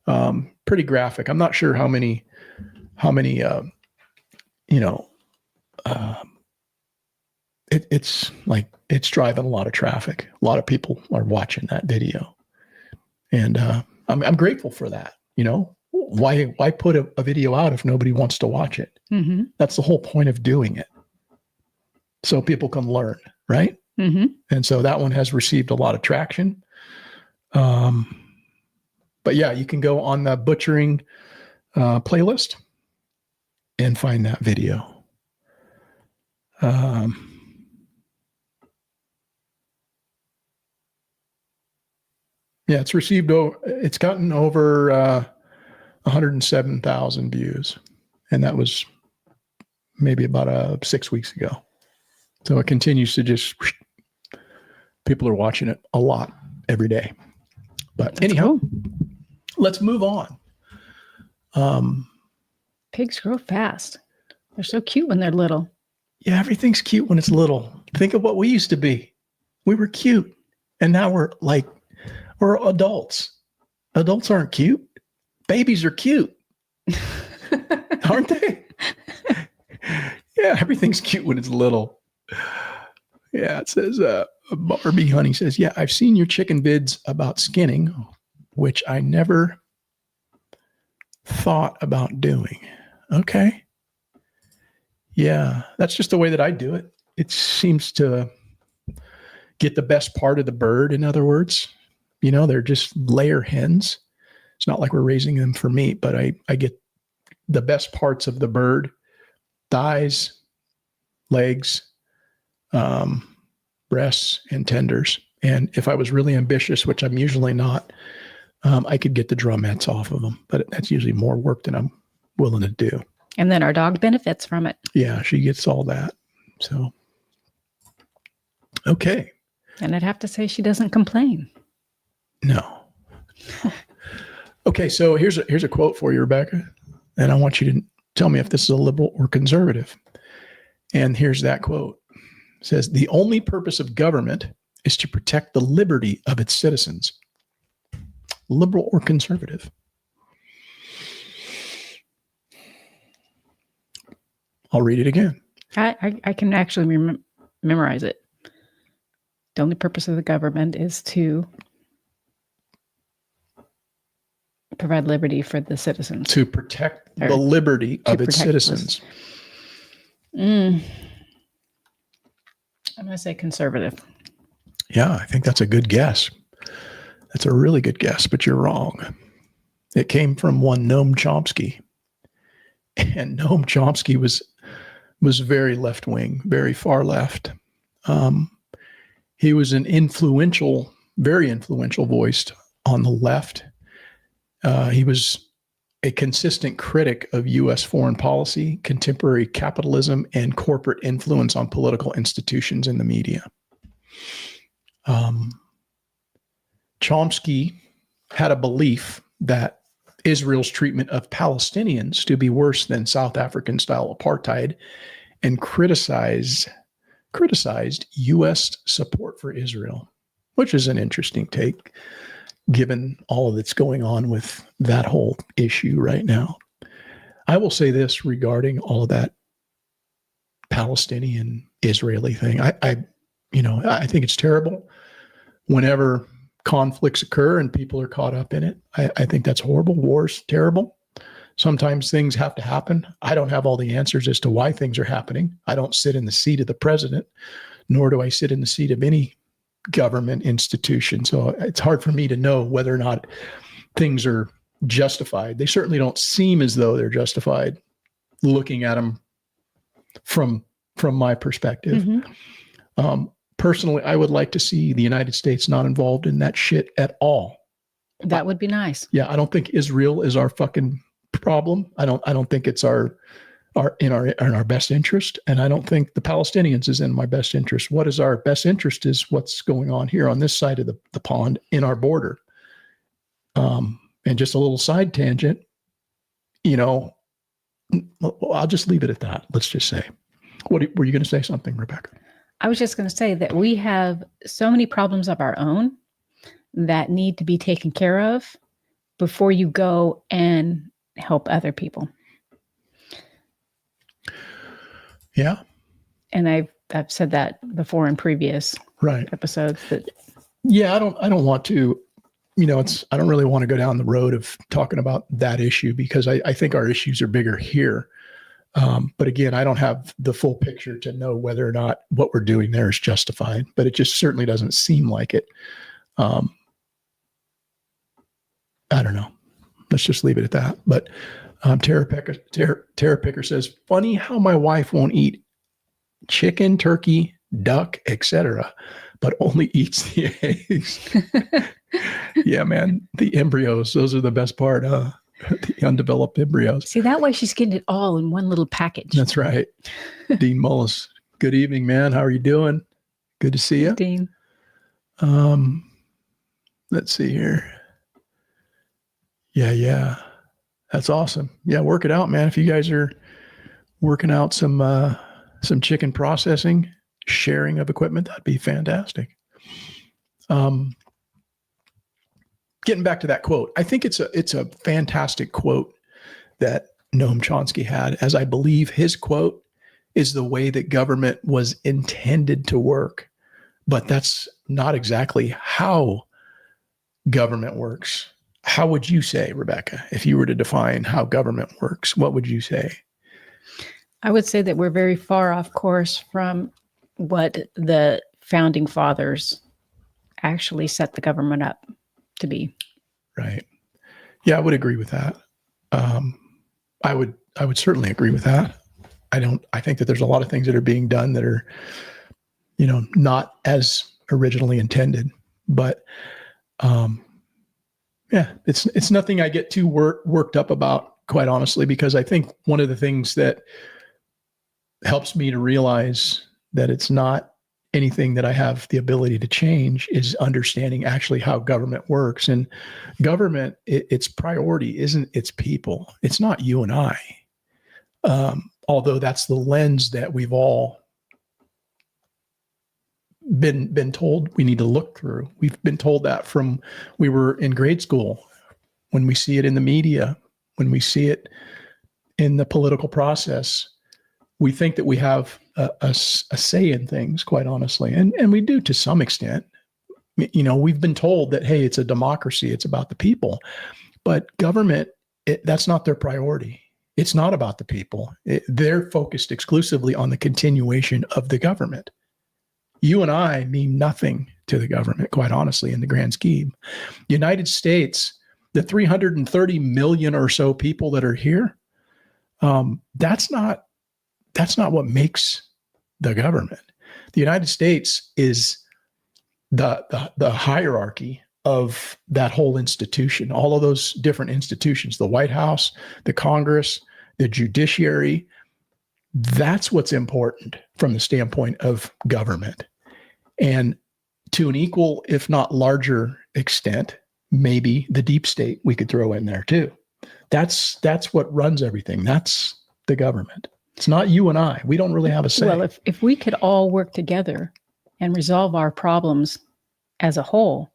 Pretty graphic. I'm not sure how many, it's like, it's driving a lot of traffic. A lot of people are watching that video. And I'm grateful for that. Why put a video out if nobody wants to watch it? Mm-hmm. That's the whole point of doing it. So people can learn, right? Mm-hmm. And so that one has received a lot of traction. But yeah, you can go on the butchering playlist and find that video. Yeah, it's gotten over 107,000 views. And that was maybe about 6 weeks ago. So it continues to people are watching it a lot every day. But That's anyhow, cool. Let's move on. Pigs grow fast. They're so cute when they're little. Yeah, everything's cute when it's little. Think of what we used to be. We were cute. And now we're adults. Adults aren't cute. Babies are cute. Aren't they? Yeah, everything's cute when it's little. Yeah, it says, Barbie Honey says, yeah, I've seen your chicken vids about skinning, which I never thought about doing. Okay. Yeah, that's just the way that I do it. It seems to get the best part of the bird, in other words. They're just layer hens. It's not like we're raising them for meat, but I get the best parts of the bird, thighs, legs, breasts, and tenders. And if I was really ambitious, which I'm usually not, I could get the drumettes off of them, but that's usually more work than I'm willing to do. And then our dog benefits from it. Yeah, she gets all that. So, okay. And I'd have to say she doesn't complain. No. Okay, so here's a quote for you, Rebecca, and I want you to tell me if this is a liberal or conservative. And here's that quote. It says, the only purpose of government is to protect the liberty of its citizens. Liberal or conservative? I'll read it again. I can actually memorize it. The only purpose of the government is to provide liberty for the citizens. To protect the liberty of its protect citizens. I'm going to say conservative. Yeah, I think that's a good guess. That's a really good guess, but you're wrong. It came from one Noam Chomsky. And Noam Chomsky was very left-wing, very far left. He was an very influential voice on the left. He was a consistent critic of U.S. foreign policy, contemporary capitalism, and corporate influence on political institutions and the media. Chomsky had a belief that Israel's treatment of Palestinians to be worse than South African-style apartheid, and criticized U.S. support for Israel, which is an interesting take, given all that's going on with that whole issue right now. I will say this regarding all of that Palestinian-Israeli thing. I think it's terrible whenever conflicts occur and people are caught up in it. I think that's horrible. War's terrible. Sometimes things have to happen. I don't have all the answers as to why things are happening. I don't sit in the seat of the president, nor do I sit in the seat of any government institution. So it's hard for me to know whether or not things are justified. They certainly don't seem as though they're justified looking at them from my perspective. Mm-hmm. Personally, I would like to see the United States not involved in that shit at all. That would be nice. Yeah, I don't think Israel is our fucking problem. I don't think it's in our best interest, and I don't think the Palestinians is in my best interest. What is our best interest is what's going on here on this side of the pond in our border. And just a little side tangent, I'll just leave it at that. Let's just say, were you going to say something, Rebecca? I was just going to say that we have so many problems of our own that need to be taken care of before you go and help other people. Yeah. And I've said that before in previous episodes. Yeah, I don't want to, I don't really want to go down the road of talking about that issue because I think our issues are bigger here. But again, I don't have the full picture to know whether or not what we're doing there is justified, but it just certainly doesn't seem like it. I don't know. Let's just leave it at that. But Tara Picker says, funny how my wife won't eat chicken, turkey, duck, etc., but only eats the eggs. Yeah, man. The embryos, those are the best part. The undeveloped embryos. See, that way she's getting it all in one little package. That's right. Dean Mullis. Good evening, man. How are you doing? Good to see you. Dean. Let's see here. Yeah. That's awesome. Yeah, work it out, man. If you guys are working out some chicken processing, sharing of equipment, that'd be fantastic. Getting back to that quote, I think it's a fantastic quote that Noam Chomsky had, as I believe his quote is the way that government was intended to work. But that's not exactly how government works. How would you say, Rebecca, if you were to define how government works, what would you say? I would say that we're very far off course from what the founding fathers actually set the government up to be. Right. Yeah, I would agree with that. I would certainly agree with that. I think that there's a lot of things that are being done that are, not as originally intended, but, yeah, it's nothing I get too worked up about, quite honestly, because I think one of the things that helps me to realize that it's not anything that I have the ability to change is understanding actually how government works. And government, its priority isn't its people. It's not you and I. Although that's the lens that we've all been told we need to look through. We've been told that from we were in grade school, when we see it in the media, when we see it in the political process. we think that we have a say in things, quite honestly. And we do to some extent. We've been told that, hey, it's a democracy. It's about the people. But government, that's not their priority. It's not about the people. They're focused exclusively on the continuation of the government. You and I mean nothing to the government, quite honestly, in the grand scheme. United States, the 330 million or so people that are here, that's not what makes the government. The United States is the hierarchy of that whole institution, all of those different institutions, the White House, the Congress, the judiciary. That's what's important from the standpoint of government. And to an equal, if not larger extent, maybe the deep state we could throw in there too. That's what runs everything. That's the government. It's not you and I. We don't really have a say. Well, if we could all work together and resolve our problems as a whole,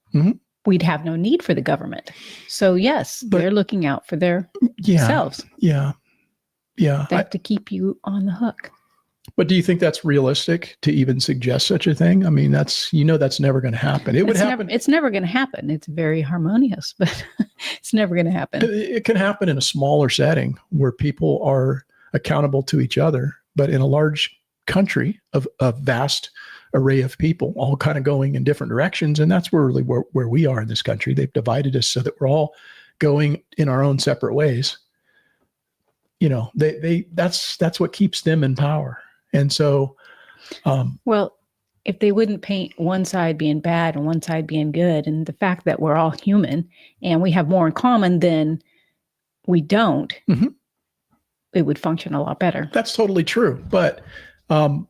we'd have no need for the government. So yes, they're looking out for their selves. Yeah. They have to keep you on the hook. But do you think that's realistic to even suggest such a thing? I mean, that's never going to happen. It would happen. It's never going to happen. It's very harmonious, but it's never going to happen. It can happen in a smaller setting where people are accountable to each other, but in a large country of a vast array of people, all kind of going in different directions. And that's really where we are in this country. They've divided us so that we're all going in our own separate ways. That's what keeps them in power. And so, well, if they wouldn't paint one side being bad and one side being good, and the fact that we're all human and we have more in common than we don't, it would function a lot better. That's totally true. But, again,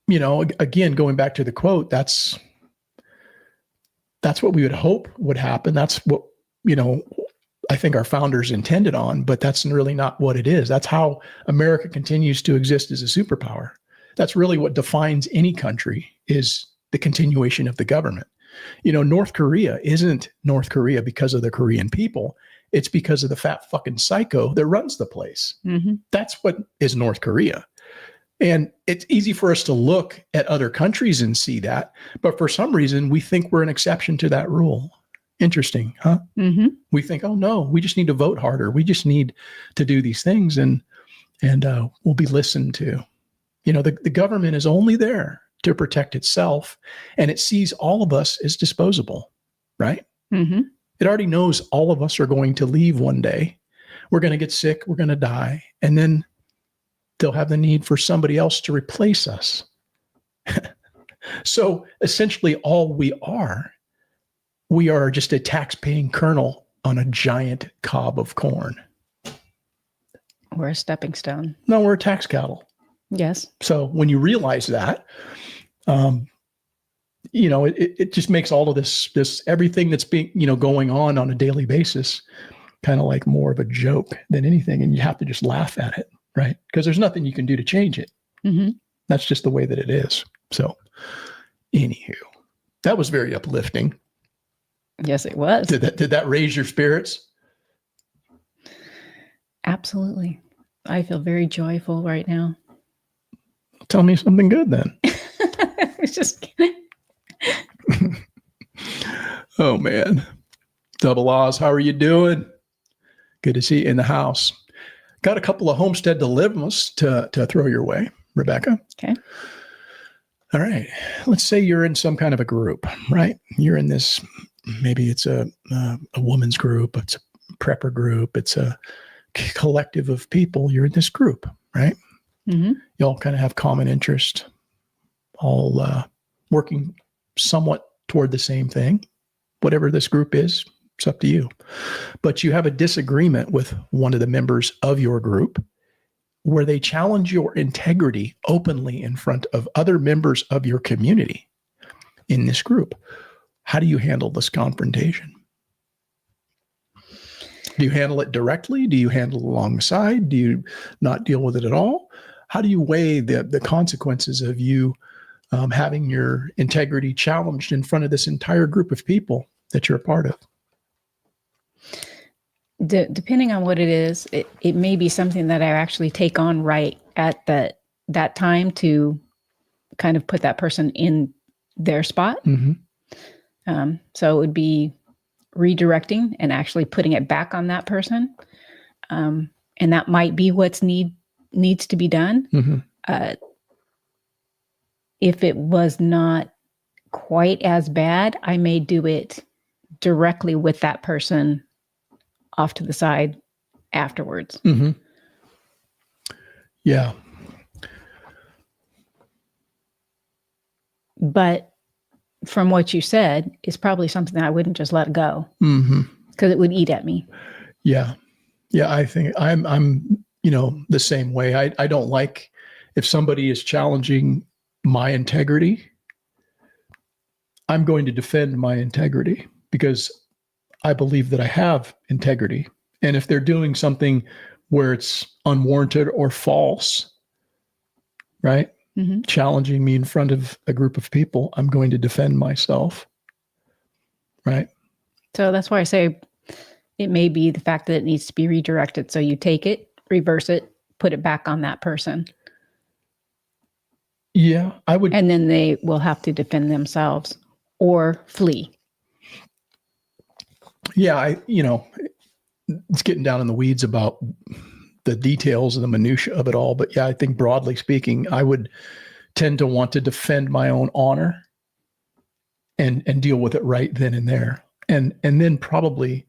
going back to the quote, that's what we would hope would happen. That's what, I think our founders intended on, but that's really not what it is. That's how America continues to exist as a superpower. That's really what defines any country, is the continuation of the government. North Korea isn't North Korea because of the Korean people. It's because of the fat fucking psycho that runs the place. That's what is North Korea. And it's easy for us to look at other countries and see that. But for some reason, we think we're an exception to that rule. Interesting, huh? We think, oh no, we just need to vote harder. We just need to do these things, and we'll be listened to. The government is only there to protect itself, and it sees all of us as disposable, right? It already knows all of us are going to leave one day. We're going to get sick. We're going to die, and then they'll have the need for somebody else to replace us. So essentially, all we are just a tax-paying kernel on a giant cob of corn. We're a stepping stone. No, we're a tax cattle. Yes. So when you realize that, it just makes all of this everything that's being, going on a daily basis, kind of like more of a joke than anything. And you have to just laugh at it, right? Because there's nothing you can do to change it. That's just the way that it is. So anywho, that was very uplifting. Yes, it was. Did that raise your spirits? Absolutely. I feel very joyful right now. Tell me something good then. I was just kidding. Oh man. Double Oz, how are you doing? Good to see you in the house. Got a couple of homestead dilemmas to throw your way, Rebecca. Okay. All right. Let's say you're in some kind of a group, right? You're in this. Maybe it's a woman's group, it's a prepper group, it's a collective of people. You're in this group, right? You all kind of have common interest, all working somewhat toward the same thing. Whatever this group is, it's up to you. But you have a disagreement with one of the members of your group where they challenge your integrity openly in front of other members of your community in this group. How do you handle this confrontation? Do you handle it directly? Do you handle it alongside? Do you not deal with it at all? How do you weigh the consequences of you having your integrity challenged in front of this entire group of people that you're a part of? Depending on what it is, it may be something that I actually take on right at that time to kind of put that person in their spot. So it would be redirecting and actually putting it back on that person. And that might be what's needs to be done. If it was not quite as bad, I may do it directly with that person off to the side afterwards. Yeah. But from what you said, it's probably something that I wouldn't just let go because it would eat at me. Yeah. Yeah. I think I'm, the same way. I don't like if somebody is challenging my integrity, I'm going to defend my integrity because I believe that I have integrity. And if they're doing something where it's unwarranted or false, right? Challenging me in front of a group of people, I'm going to defend myself. Right. So that's why I say it may be the fact that it needs to be redirected. So you take it, reverse it, put it back on that person. Yeah, I would. And then they will have to defend themselves or flee. Yeah, it's getting down in the weeds about the details and the minutia of it all. But yeah, I think broadly speaking, I would tend to want to defend my own honor and deal with it right then and there. And then probably,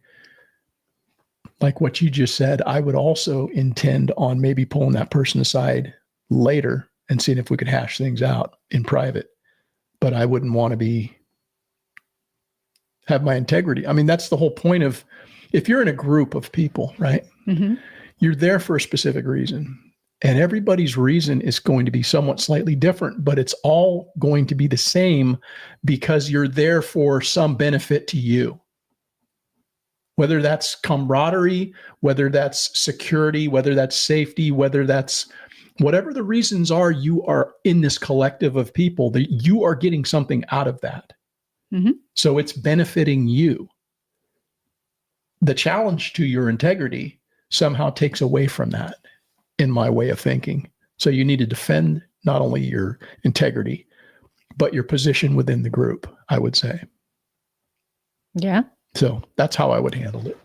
like what you just said, I would also intend on maybe pulling that person aside later and seeing if we could hash things out in private. But I wouldn't want to have my integrity. I mean, that's the whole point of, if you're in a group of people, right? You're there for a specific reason. And everybody's reason is going to be somewhat slightly different, but it's all going to be the same because you're there for some benefit to you. Whether that's camaraderie, whether that's security, whether that's safety, whether that's whatever the reasons are, you are in this collective of people that you are getting something out of that. So it's benefiting you. The challenge to your integrity somehow takes away from that, in my way of thinking. So you need to defend not only your integrity, but your position within the group, I would say. Yeah. So that's how I would handle it.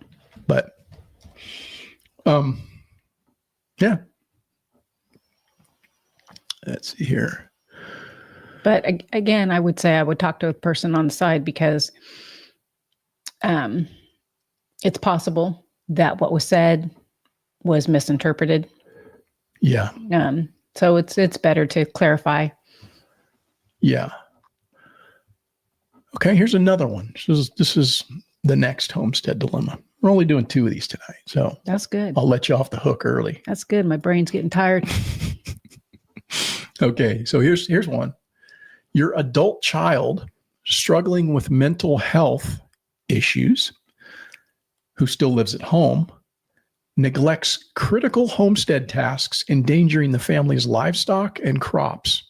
But, yeah. Let's see here. But again, I would say I would talk to a person on the side because it's possible that what was said was misinterpreted. Yeah. So it's better to clarify. Yeah. Okay, here's another one. This is the next homestead dilemma. We're only doing 2 of these tonight, so that's good. I'll let you off the hook early. That's good. My brain's getting tired. Okay, so here's one. Your adult child struggling with mental health issues, who still lives at home, neglects critical homestead tasks, endangering the family's livestock and crops.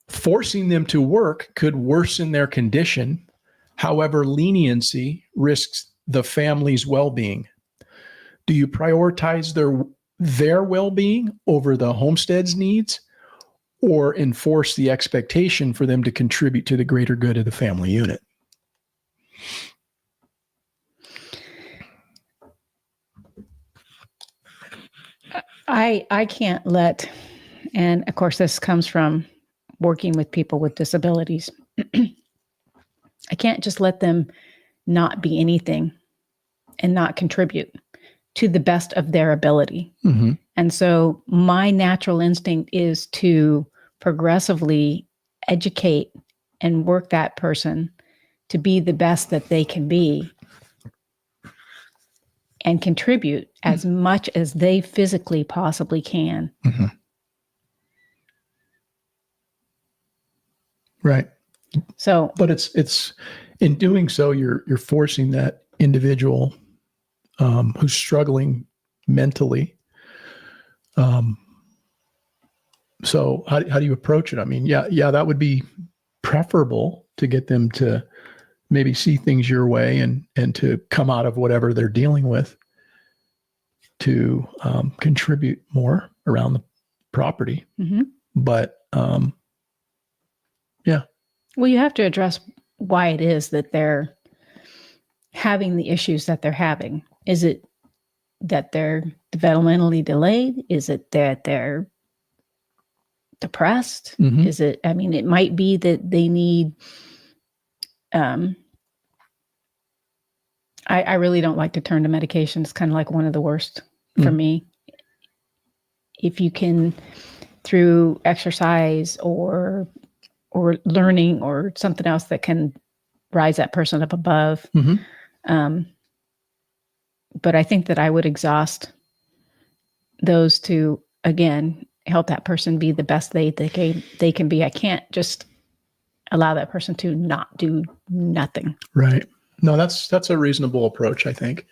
Forcing them to work could worsen their condition. However, leniency risks the family's well-being. Do you prioritize their well-being over the homestead's needs, or enforce the expectation for them to contribute to the greater good of the family unit? I can't let, and of course this comes from working with people with disabilities. I can't just let them not be anything and not contribute to the best of their ability. And so my natural instinct is to progressively educate and work that person to be the best that they can be and contribute as much as they physically possibly can. Right. So, but it's in doing so, you're forcing that individual who's struggling mentally. So how do you approach it? I mean, yeah, that would be preferable to get them to maybe see things your way and to come out of whatever they're dealing with to contribute more around the property. Mm-hmm. But yeah. Well, you have to address why it is that they're having the issues that they're having. Is it that they're developmentally delayed? Is it that they're depressed? Mm-hmm. Is it, I mean, it might be that they need, I really don't like to turn to medication. It's kind of like one of the worst for me. If you can, through exercise or learning or something else that can rise that person up above. Mm-hmm. But I think that I would exhaust those to, again, help that person be the best they can be. I can't just allow that person to not do nothing. Right. No, that's a reasonable approach, I think.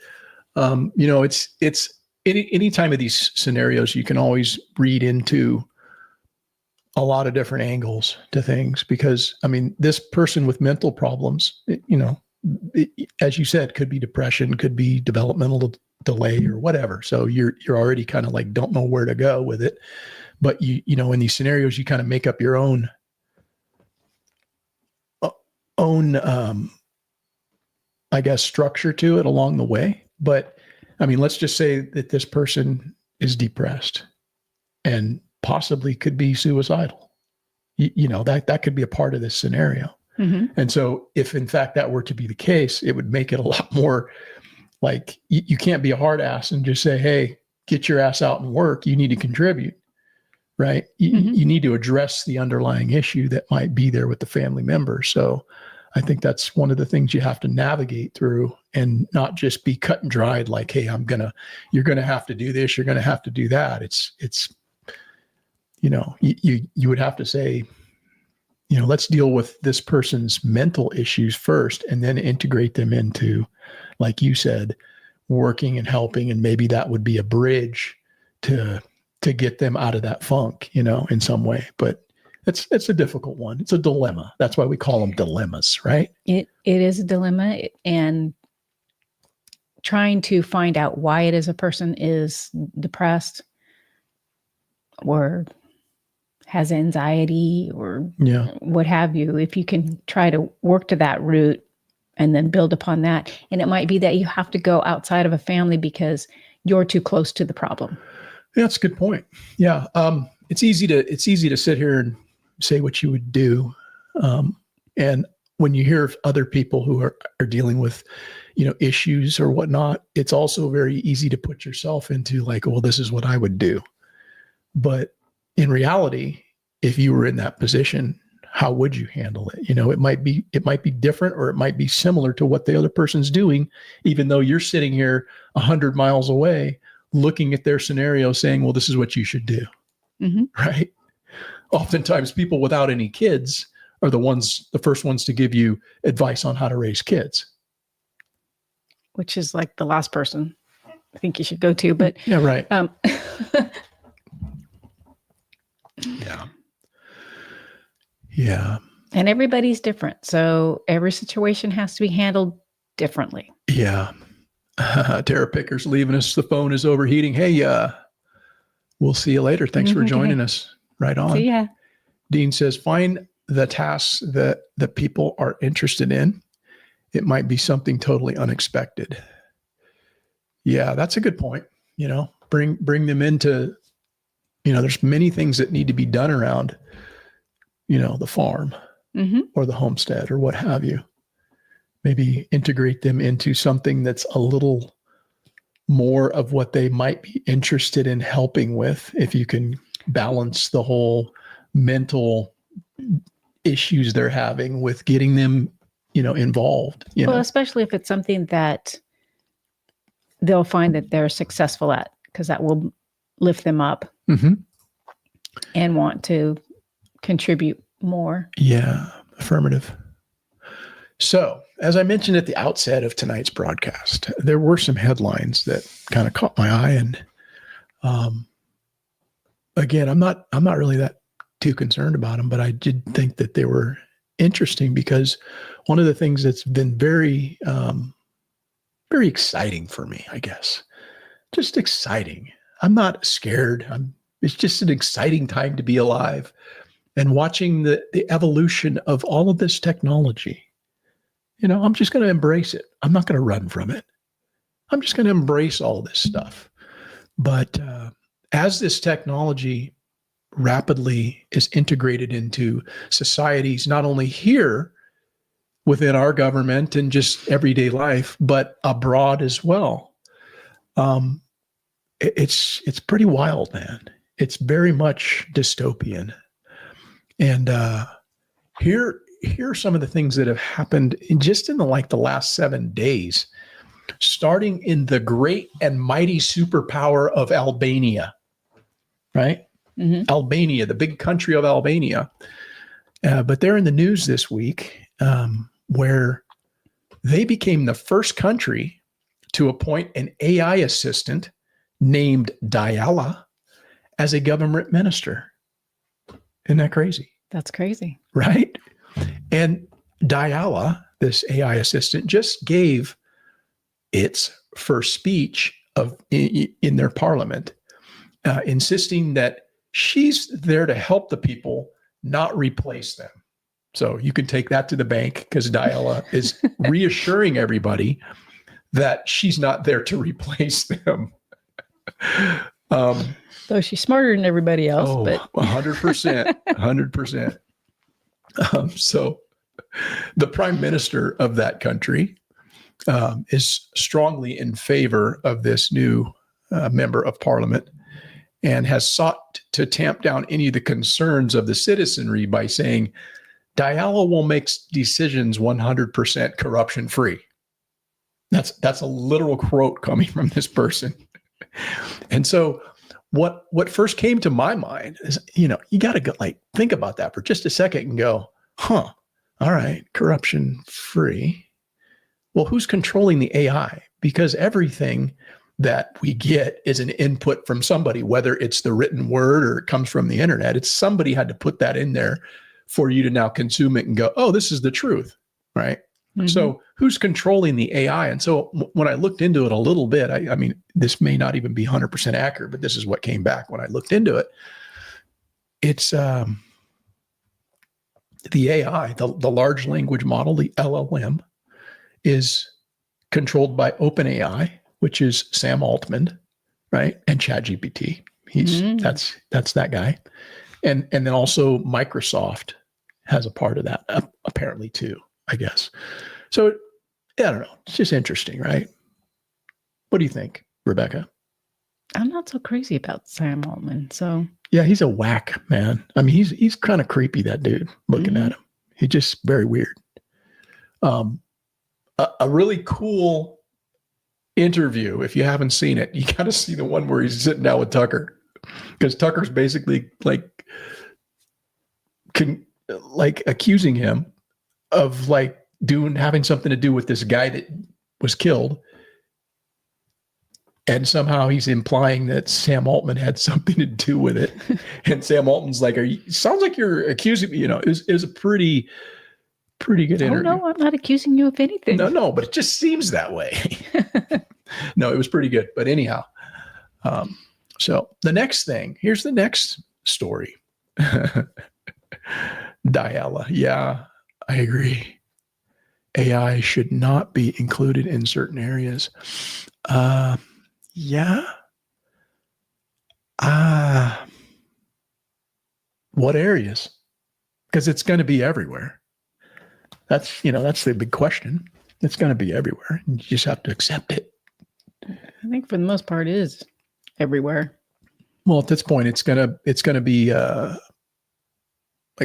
It's any time of these scenarios, you can always read into a lot of different angles to things because, I mean, this person with mental problems, as you said, could be depression, could be developmental delay or whatever. So you're already kind of like, don't know where to go with it. But in these scenarios, you kind of make up your own I guess, structure to it along the way. But I mean, let's just say that this person is depressed and possibly could be suicidal. That could be a part of this scenario. Mm-hmm. And so if in fact that were to be the case, it would make it a lot more like you can't be a hard ass and just say, hey, get your ass out and work. You need to contribute, right? You need to address the underlying issue that might be there with the family member. So I think that's one of the things you have to navigate through and not just be cut and dried like, hey, you're going to have to do this. You're going to have to do that. It's you would have to say, let's deal with this person's mental issues first and then integrate them into, like you said, working and helping. And maybe that would be a bridge to get them out of that funk, in some way. But it's a difficult one. It's a dilemma. That's why we call them dilemmas, right? It is a dilemma, and trying to find out why it is a person is depressed or has anxiety or what have you. If you can try to work to that root and then build upon that. And it might be that you have to go outside of a family because you're too close to the problem. Yeah, that's a good point. Yeah. It's easy to sit here and say what you would do. And when you hear of other people who are dealing with, issues or whatnot, it's also very easy to put yourself into like, well, this is what I would do. But in reality, if you were in that position, how would you handle it? It might be different, or it might be similar to what the other person's doing, even though you're sitting here 100 miles away, looking at their scenario saying, well, this is what you should do. Mm-hmm. Right. Oftentimes people without any kids are the first ones to give you advice on how to raise kids. Which is like the last person I think you should go to, but yeah, right. Yeah. And everybody's different. So every situation has to be handled differently. Yeah. Tara Picker's leaving us. The phone is overheating. Hey, we'll see you later. Thanks for joining us. Right on. See ya. Dean says, find the tasks that the people are interested in. It might be something totally unexpected. Yeah, that's a good point. Bring them into, there's many things that need to be done around, the farm or the homestead or what have you. Maybe integrate them into something that's a little more of what they might be interested in helping with. If you can balance the whole mental issues they're having with getting them, involved. Well, especially if it's something that they'll find that they're successful at, because that will lift them up and want to contribute more. Yeah, affirmative. So, as I mentioned at the outset of tonight's broadcast, there were some headlines that kind of caught my eye. And again, I'm not really that too concerned about them, but I did think that they were interesting because one of the things that's been very, very exciting for me, I guess. Just exciting. I'm not scared. It's just an exciting time to be alive and watching the evolution of all of this technology. I'm just going to embrace it. I'm not going to run from it. I'm just going to embrace all this stuff. But as this technology rapidly is integrated into societies, not only here within our government and just everyday life, but abroad as well, it's pretty wild, man. It's very much dystopian. And here are some of the things that have happened in the last 7 days, starting in the great and mighty superpower of Albania, right? Mm-hmm. Albania, the big country of Albania. But they're in the news this week where they became the first country to appoint an AI assistant named Diala as a government minister. Isn't that crazy? That's crazy. Right? And Diala, this AI assistant, just gave its first speech in their parliament, insisting that she's there to help the people, not replace them. So you can take that to the bank, because Diala is reassuring everybody that she's not there to replace them. Though she's smarter than everybody else. But 100%, 100%. So the prime minister of that country is strongly in favor of this new member of parliament, and has sought to tamp down any of the concerns of the citizenry by saying Diala will make decisions 100% corruption free. That's a literal quote coming from this person. And so what first came to my mind is, you got to go think about that for just a second and go, all right, corruption free. Well, who's controlling the AI? Because everything that we get is an input from somebody, whether it's the written word or it comes from the internet. It's somebody had to put that in there for you to now consume it and go, oh, this is the truth, right? Mm-hmm. So who's controlling the AI? And so when I looked into it a little bit, I mean, this may not even be 100% accurate, but this is what came back when I looked into it. It's the AI, the large language model, the LLM, is controlled by OpenAI, which is Sam Altman, right? And ChatGPT. That's that guy. And then also Microsoft has a part of that, apparently too, I guess. So I don't know. It's just interesting, right? What do you think, Rebecca? I'm not so crazy about Sam Altman. So yeah, he's a whack, man. I mean, he's kind of creepy, that dude, looking at him. He's just very weird. A really cool interview, if you haven't seen it, you got to see the one where he's sitting down with Tucker, because Tucker's basically accusing him of having something to do with this guy that was killed. And somehow he's implying that Sam Altman had something to do with it. And Sam Altman's like, sounds like you're accusing me. It was a pretty good interview. No, I'm not accusing you of anything. No, but it just seems that way. No, it was pretty good. But anyhow, so the next thing, here's the next story. Diala. Yeah, I agree. AI should not be included in certain areas. Yeah. What areas? Because it's going to be everywhere. That's the big question. It's going to be everywhere. You just have to accept it. I think for the most part it is everywhere. Well, at this point, it's going to be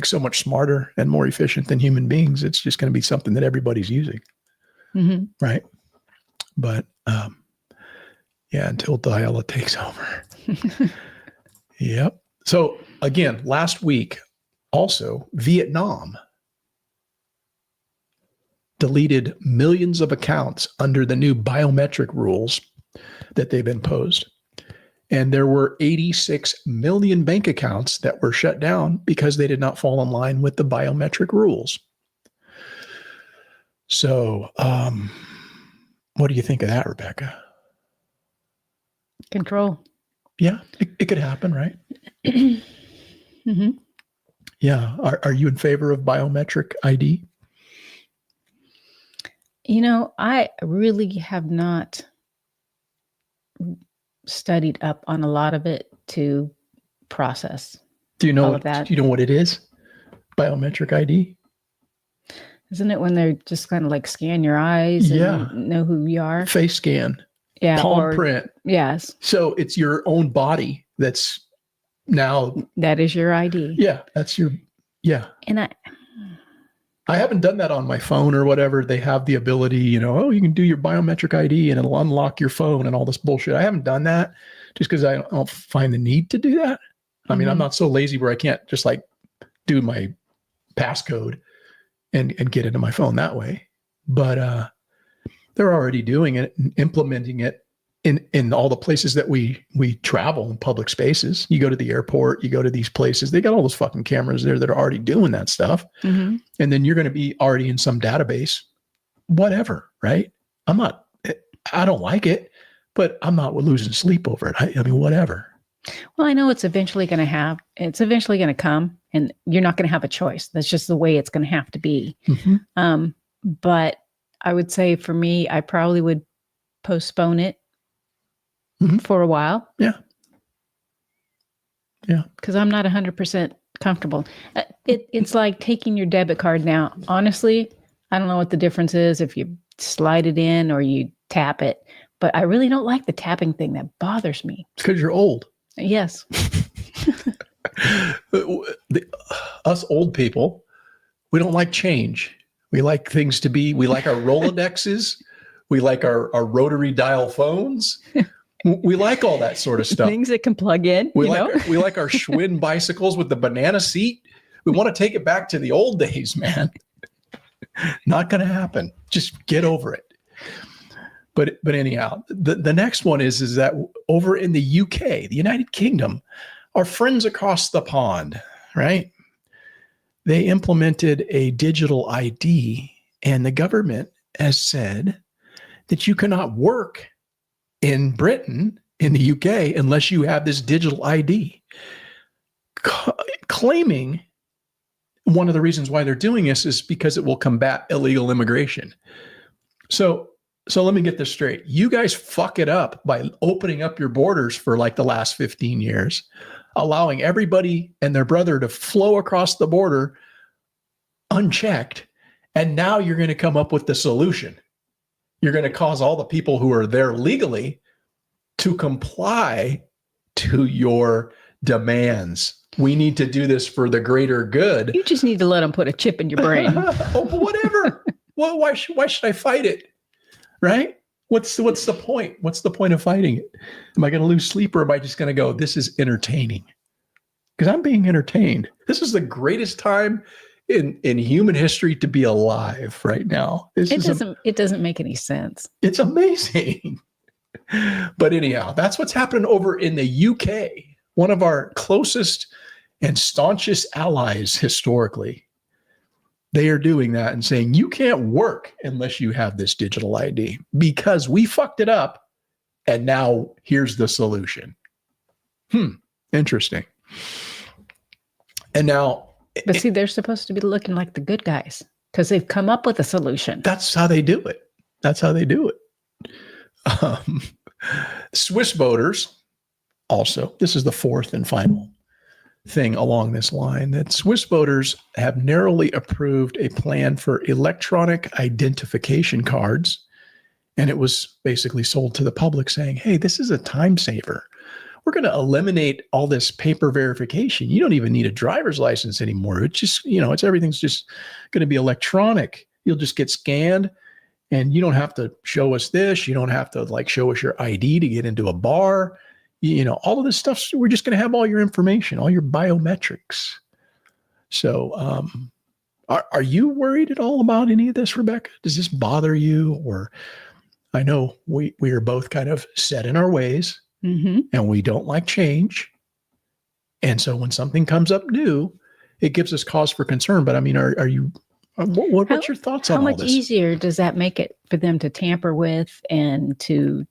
so much smarter and more efficient than human beings. It's just going to be something that everybody's using. Mm-hmm. Right. But, yeah, until Diala takes over. Yep. So again, last week, also Vietnam deleted millions of accounts under the new biometric rules that they've imposed. And there were 86 million bank accounts that were shut down because they did not fall in line with the biometric rules. So, what do you think of that, Rebecca? Control. Yeah, it could happen, right? Mm-hmm. Yeah. Are you in favor of biometric ID? I really have not studied up on a lot of it to process Do you know all of that. Do you know what it is? Biometric ID? Isn't it when they're just kind of like scan your eyes and know who you are? Face scan. Yeah. Palm print. Yes. So it's your own body that's now. That is your ID. Yeah. That's your, yeah. And I haven't done that on my phone or whatever. They have the ability, you can do your biometric ID and it'll unlock your phone and all this bullshit. I haven't done that just because I don't find the need to do that. I mean, I'm not so lazy where I can't just like do my passcode and get into my phone that way. But they're already doing it and implementing it in all the places that we travel in public spaces. You go to the airport, you go to these places, they got all those fucking cameras there that are already doing that stuff. Mm-hmm. And then you're going to be already in some database, whatever, right? I don't like it, but I'm not losing sleep over it. I mean, whatever. Well, I know it's eventually going to come, and you're not going to have a choice. That's just the way it's going to have to be. Mm-hmm. But I would say for me, I probably would postpone it for a while. Yeah. Yeah. Because I'm not 100% comfortable. It's like taking your debit card now. Honestly, I don't know what the difference is if you slide it in or you tap it, but I really don't like the tapping thing. That bothers me. It's because you're old. Yes. Us old people, we don't like change. We like things to be, we like our Rolodexes. We like our rotary dial phones. We like all that sort of stuff. Things that can plug in. We like our Schwinn bicycles with the banana seat. We want to take it back to the old days, man. Not going to happen. Just get over it. But anyhow, the next one is that over in the UK, the United Kingdom, our friends across the pond, right? They implemented a digital ID, and the government has said that you cannot work in Britain, in the UK, unless you have this digital ID. Claiming one of the reasons why they're doing this is because it will combat illegal immigration. So let me get this straight. You guys fuck it up by opening up your borders for like the last 15 years, allowing everybody and their brother to flow across the border unchecked. And now you're going to come up with the solution. You're going to cause all the people who are there legally to comply to your demands. We need to do this for the greater good. You just need to let them put a chip in your brain. Oh, whatever. Well, why should I fight it? Right? What's the point? What's the point of fighting it? Am I going to lose sleep, or am I just going to go, this is entertaining? Because I'm being entertained. This is the greatest time in human history to be alive right now. It doesn't make any sense. It's amazing. But anyhow, that's what's happening over in the UK, one of our closest and staunchest allies historically. They are doing that and saying, you can't work unless you have this digital ID because we fucked it up. And now here's the solution. Interesting. And now, but see, they're supposed to be looking like the good guys because they've come up with a solution. That's how they do it. Swiss voters also, this is the fourth and final thing along this line, that Swiss voters have narrowly approved a plan for electronic identification cards. And it was basically sold to the public saying, hey, this is a time saver. We're going to eliminate all this paper verification. You don't even need a driver's license anymore. It's just, everything's just going to be electronic. You'll just get scanned and you don't have to show us this. You don't have to show us your ID to get into a bar. All of this stuff, we're just going to have all your information, all your biometrics. So are you worried at all about any of this, Rebecca? Does this bother you? Or I know we are both kind of set in our ways and we don't like change. And so when something comes up new, it gives us cause for concern. But I mean, are you What's your thoughts on how all much this? easier does that make it for them to tamper with and to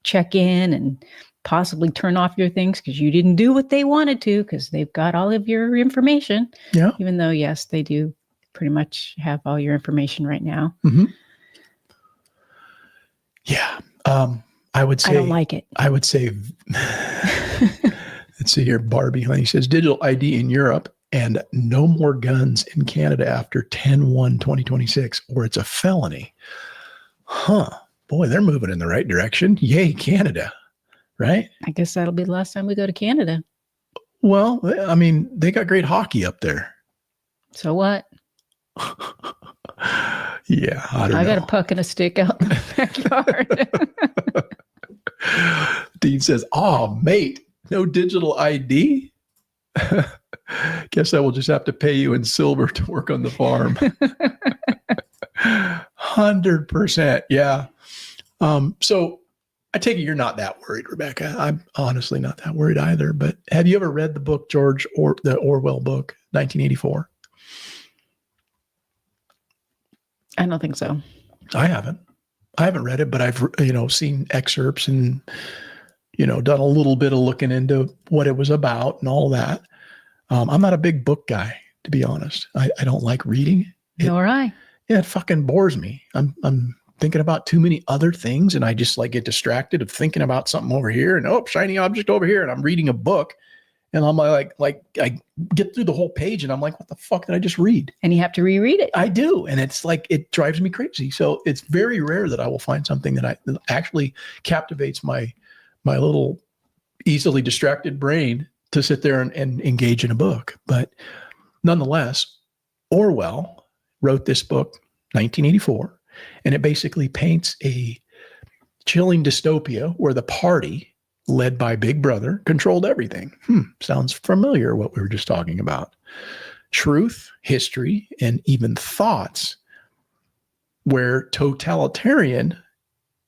check in and possibly turn off your things because you didn't do what they wanted to because they've got all of your information? Yeah. Even though, yes, they do pretty much have all your information right now. Mm-hmm. Yeah. I would say, I don't like it. I would say, let's see here. Barbie Honey says digital ID in Europe and no more guns in Canada after 10/1/2026, or it's a felony. Huh. Boy, they're moving in the right direction. Yay, Canada. Right? I guess that'll be the last time we go to Canada. Well, I mean, they got great hockey up there. So what? Yeah, I don't know. I got a puck and a stick out in the backyard. Dean says, "Oh, mate, no digital ID? Guess I will just have to pay you in silver to work on the farm." 100%. Yeah. So I take it you're not that worried, Rebecca. I'm honestly not that worried either. But have you ever read the book, the Orwell book, 1984? I don't think so. I haven't read it, but I've, seen excerpts and, done a little bit of looking into what it was about and all that. I'm not a big book guy, to be honest. I don't like reading. Nor I. Yeah, it fucking bores me. I'm thinking about too many other things, and I just get distracted of thinking about something over here and shiny object over here, and I'm reading a book, and I'm like I get through the whole page, and I'm like, what the fuck did I just read? And you have to reread it. I do, and it's it drives me crazy. So it's very rare that I will find something that actually captivates my little easily distracted brain to sit there and engage in a book. But nonetheless, Orwell wrote this book, 1984, and it basically paints a chilling dystopia where the party led by Big Brother controlled everything. Sounds familiar, what we were just talking about. Truth, history, and even thoughts, where totalitarian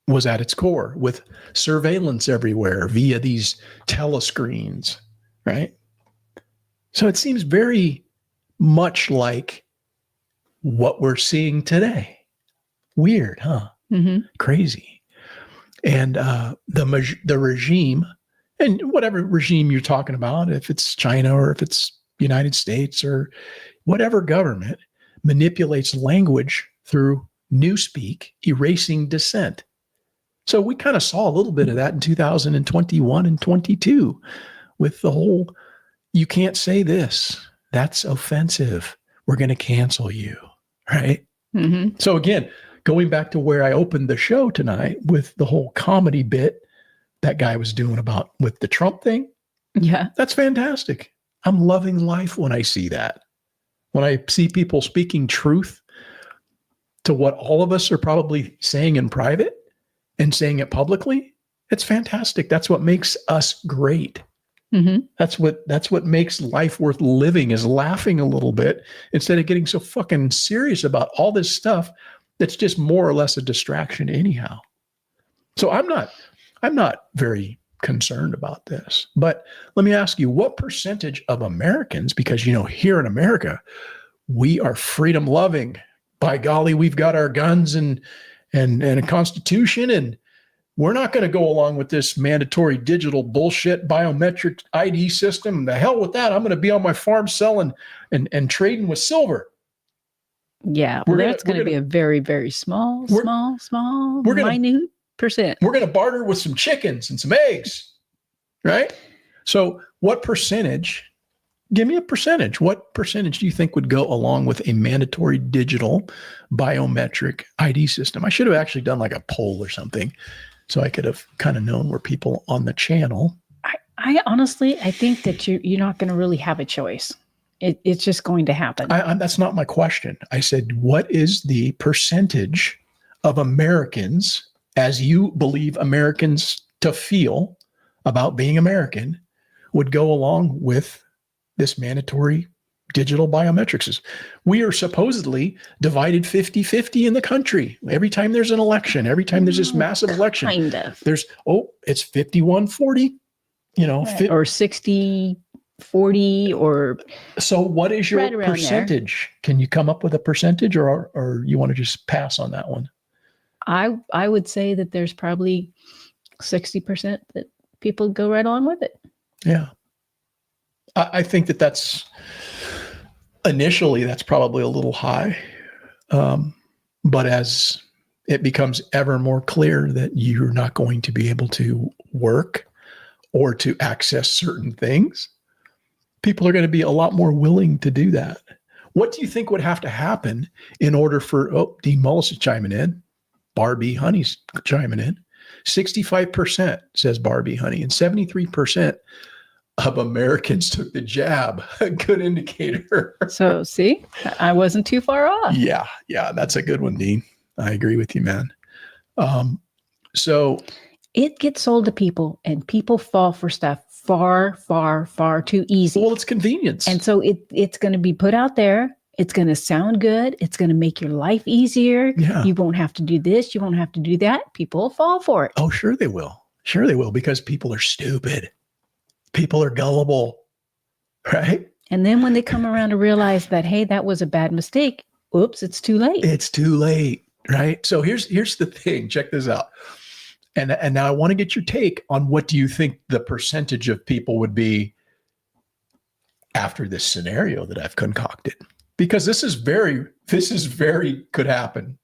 was at its core, with surveillance everywhere via these telescreens, right? So it seems very much like what we're seeing today. Weird, huh? Mm-hmm. Crazy. And the regime, and whatever regime you're talking about, if it's China or if it's United States or whatever government, manipulates language through newspeak, erasing dissent. So we kind of saw a little bit of that in 2021 and 22 with the whole, you can't say this, that's offensive, we're going to cancel you, right? Mm-hmm. So again, going back to where I opened the show tonight with the whole comedy bit that guy was doing with the Trump thing. Yeah. That's fantastic. I'm loving life when I see that. When I see people speaking truth to what all of us are probably saying in private and saying it publicly, it's fantastic. That's what makes us great. Mm-hmm. That's what makes life worth living, is laughing a little bit instead of getting so fucking serious about all this stuff that's just more or less a distraction anyhow. So I'm not very concerned about this. But let me ask you, what percentage of Americans, because here in America, we are freedom loving. By golly, we've got our guns and a constitution, and we're not going to go along with this mandatory digital bullshit biometric ID system. The hell with that. I'm going to be on my farm selling and trading with silver. Yeah, that's going to be a very, very small, minute percent. We're going to barter with some chickens and some eggs, right? So what percentage, give me a percentage. What percentage do you think would go along with a mandatory digital biometric ID system? I should have actually done a poll or something so I could have kind of known where people on the channel. I honestly, I think that you're not going to really have a choice. It's just going to happen. That's not my question. I said, what is the percentage of Americans, as you believe Americans to feel about being American, would go along with this mandatory digital biometrics? We are supposedly divided 50-50 in the country. Every time there's an election, every time there's this massive election, kind of. There's, it's 51-40, or 60. 40 or So what is your right around percentage? Can you come up with a percentage, or you want to just pass on that one? I would say that there's probably 60% that people go right on with it. Yeah. I think that's initially that's probably a little high. But as it becomes ever more clear that you're not going to be able to work or to access certain things, people are going to be a lot more willing to do that. What do you think would have to happen in order for, Dean Mullis is chiming in, Barbie Honey's chiming in, 65% says Barbie Honey, and 73% of Americans took the jab. A good indicator. So see, I wasn't too far off. Yeah, that's a good one, Dean. I agree with you, man. So it gets sold to people, and people fall for stuff far, far, far too easy. Well, it's convenience. And so it's going to be put out there. It's going to sound good. It's going to make your life easier. Yeah. You won't have to do this. You won't have to do that. People will fall for it. Oh, sure they will. Sure they will, because people are stupid. People are gullible, right? And then when they come around to realize that, hey, that was a bad mistake, oops, it's too late. It's too late, right? So here's the thing. Check this out. And now I want to get your take on what do you think the percentage of people would be after this scenario that I've concocted? Because this is very could happen.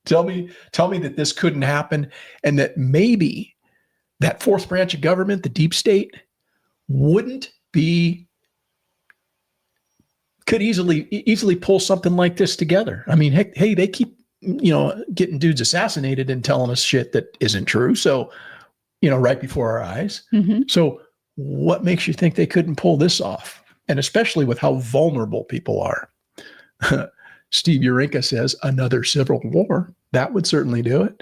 Tell me that this couldn't happen, and that maybe that fourth branch of government, the deep state, could easily pull something like this together. I mean, hey, they keep getting dudes assassinated and telling us shit that isn't true. So, right before our eyes. Mm-hmm. So what makes you think they couldn't pull this off? And especially with how vulnerable people are. Steve Urinka says another civil war. That would certainly do it.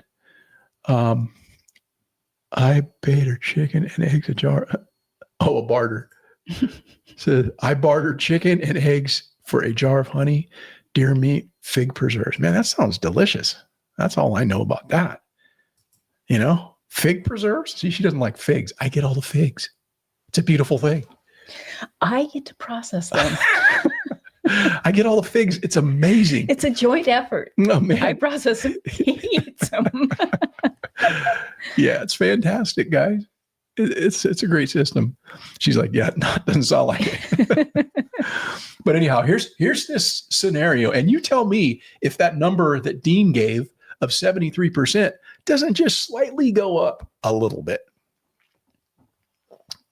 I paid her chicken and eggs a jar. Oh, a barter. Said, I bartered chicken and eggs for a jar of honey, deer meat, fig preserves. Man, that sounds delicious. That's all I know about that. Fig preserves? See, she doesn't like figs. I get all the figs. It's a beautiful thing. I get to process them. I get all the figs. It's amazing. It's a joint effort. Oh, man. I process them. He eats them. Yeah, it's fantastic, guys. It's a great system. She's like, yeah, no, it doesn't sound like it. But anyhow, here's this scenario. And you tell me if that number that Dean gave of 73% doesn't just slightly go up a little bit.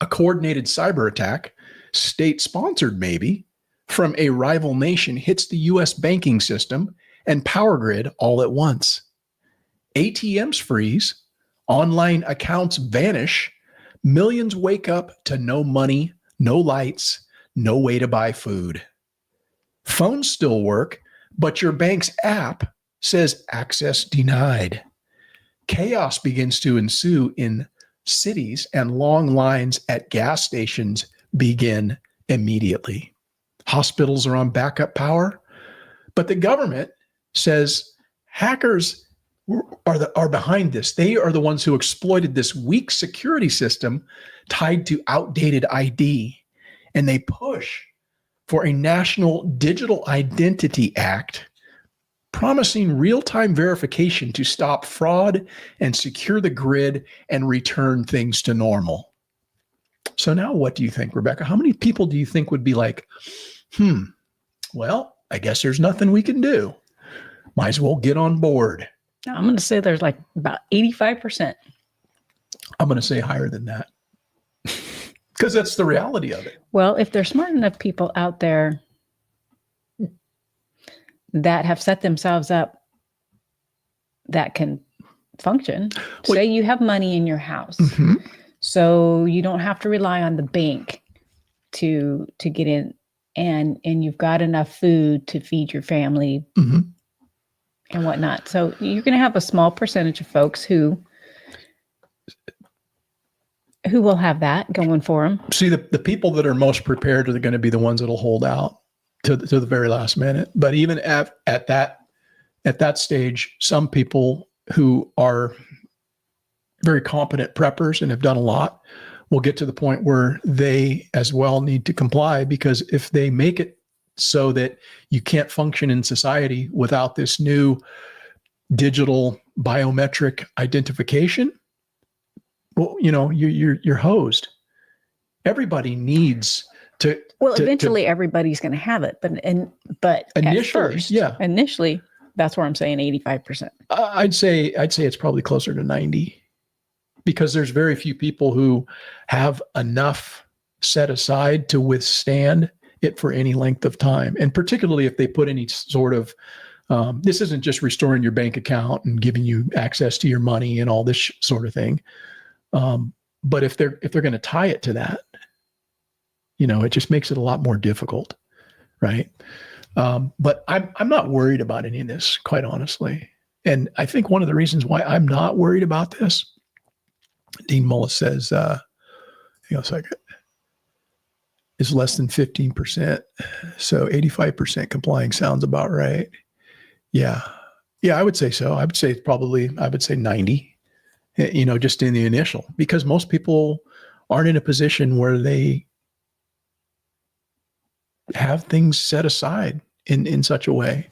A coordinated cyber attack, state-sponsored maybe, from a rival nation hits the U.S. banking system and power grid all at once. ATMs freeze, online accounts vanish, millions wake up to no money, no lights, no way to buy food. Phones still work, but your bank's app says access denied. Chaos begins to ensue in cities, and long lines at gas stations begin immediately. Hospitals are on backup power, but the government says hackers are behind this. They are the ones who exploited this weak security system tied to outdated ID, and they push for a National Digital Identity Act promising real-time verification to stop fraud and secure the grid and return things to normal. So now what do you think, Rebecca? How many people do you think would be like, well, I guess there's nothing we can do. Might as well get on board. I'm going to say there's like about 85%. I'm going to say higher than that. Because that's the reality of it. Well, if there's smart enough people out there that have set themselves up that can function, say you have money in your house, so you don't have to rely on the bank to get in, and you've got enough food to feed your family and whatnot. So you're going to have a small percentage of folks who will have that going for them. See, the people that are most prepared are going to be the ones that'll hold out to the very last minute. But even at that stage, some people who are very competent preppers and have done a lot will get to the point where they as well need to comply, because if they make it so that you can't function in society without this new digital biometric identification, well, you're hosed. Everybody needs to. Well, eventually everybody's going to have it, but initially, that's where I'm saying 85%. I'd say it's probably closer to 90, because there's very few people who have enough set aside to withstand it for any length of time, and particularly if they put any sort of this isn't just restoring your bank account and giving you access to your money and all this sort of thing. But if they're going to tie it to that, it just makes it a lot more difficult, right? But I'm not worried about any of this, quite honestly. And I think one of the reasons why I'm not worried about this, Dean Mullis says, hang on a second, is less than 15%. So 85% complying sounds about right. Yeah, I would say so. I would say 90, just in the initial, because most people aren't in a position where they have things set aside in such a way.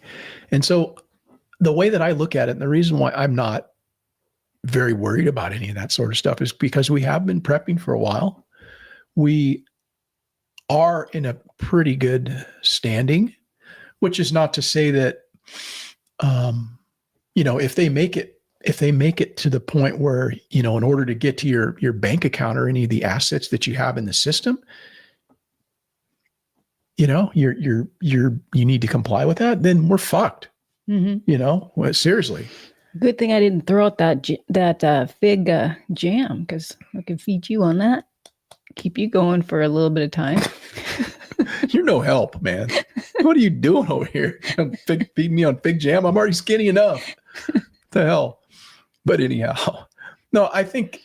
And so the way that I look at it, and the reason why I'm not very worried about any of that sort of stuff, is because we have been prepping for a while. We are in a pretty good standing, which is not to say that, if they make it to the point where, in order to get to your bank account or any of the assets that you have in the system, you need to comply with that, then we're fucked. Well, seriously. Good thing I didn't throw out that fig jam, because I could feed you on that, keep you going for a little bit of time. You're no help, man. What are you doing over here? Feeding me on fig jam? I'm already skinny enough. What the hell? But anyhow, no, I think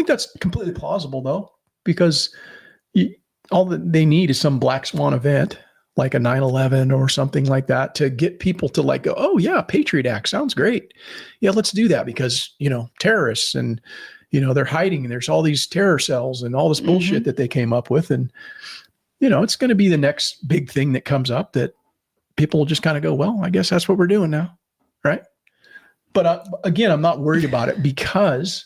that's completely plausible, though, because all that they need is some black swan event, like a 9/11 or something like that, to get people to go, oh yeah, Patriot Act sounds great. Yeah, let's do that, because, terrorists and, they're hiding, and there's all these terror cells and all this bullshit that they came up with. And, it's going to be the next big thing that comes up that people will just kind of go, well, I guess that's what we're doing now. Right. But again, I'm not worried about it because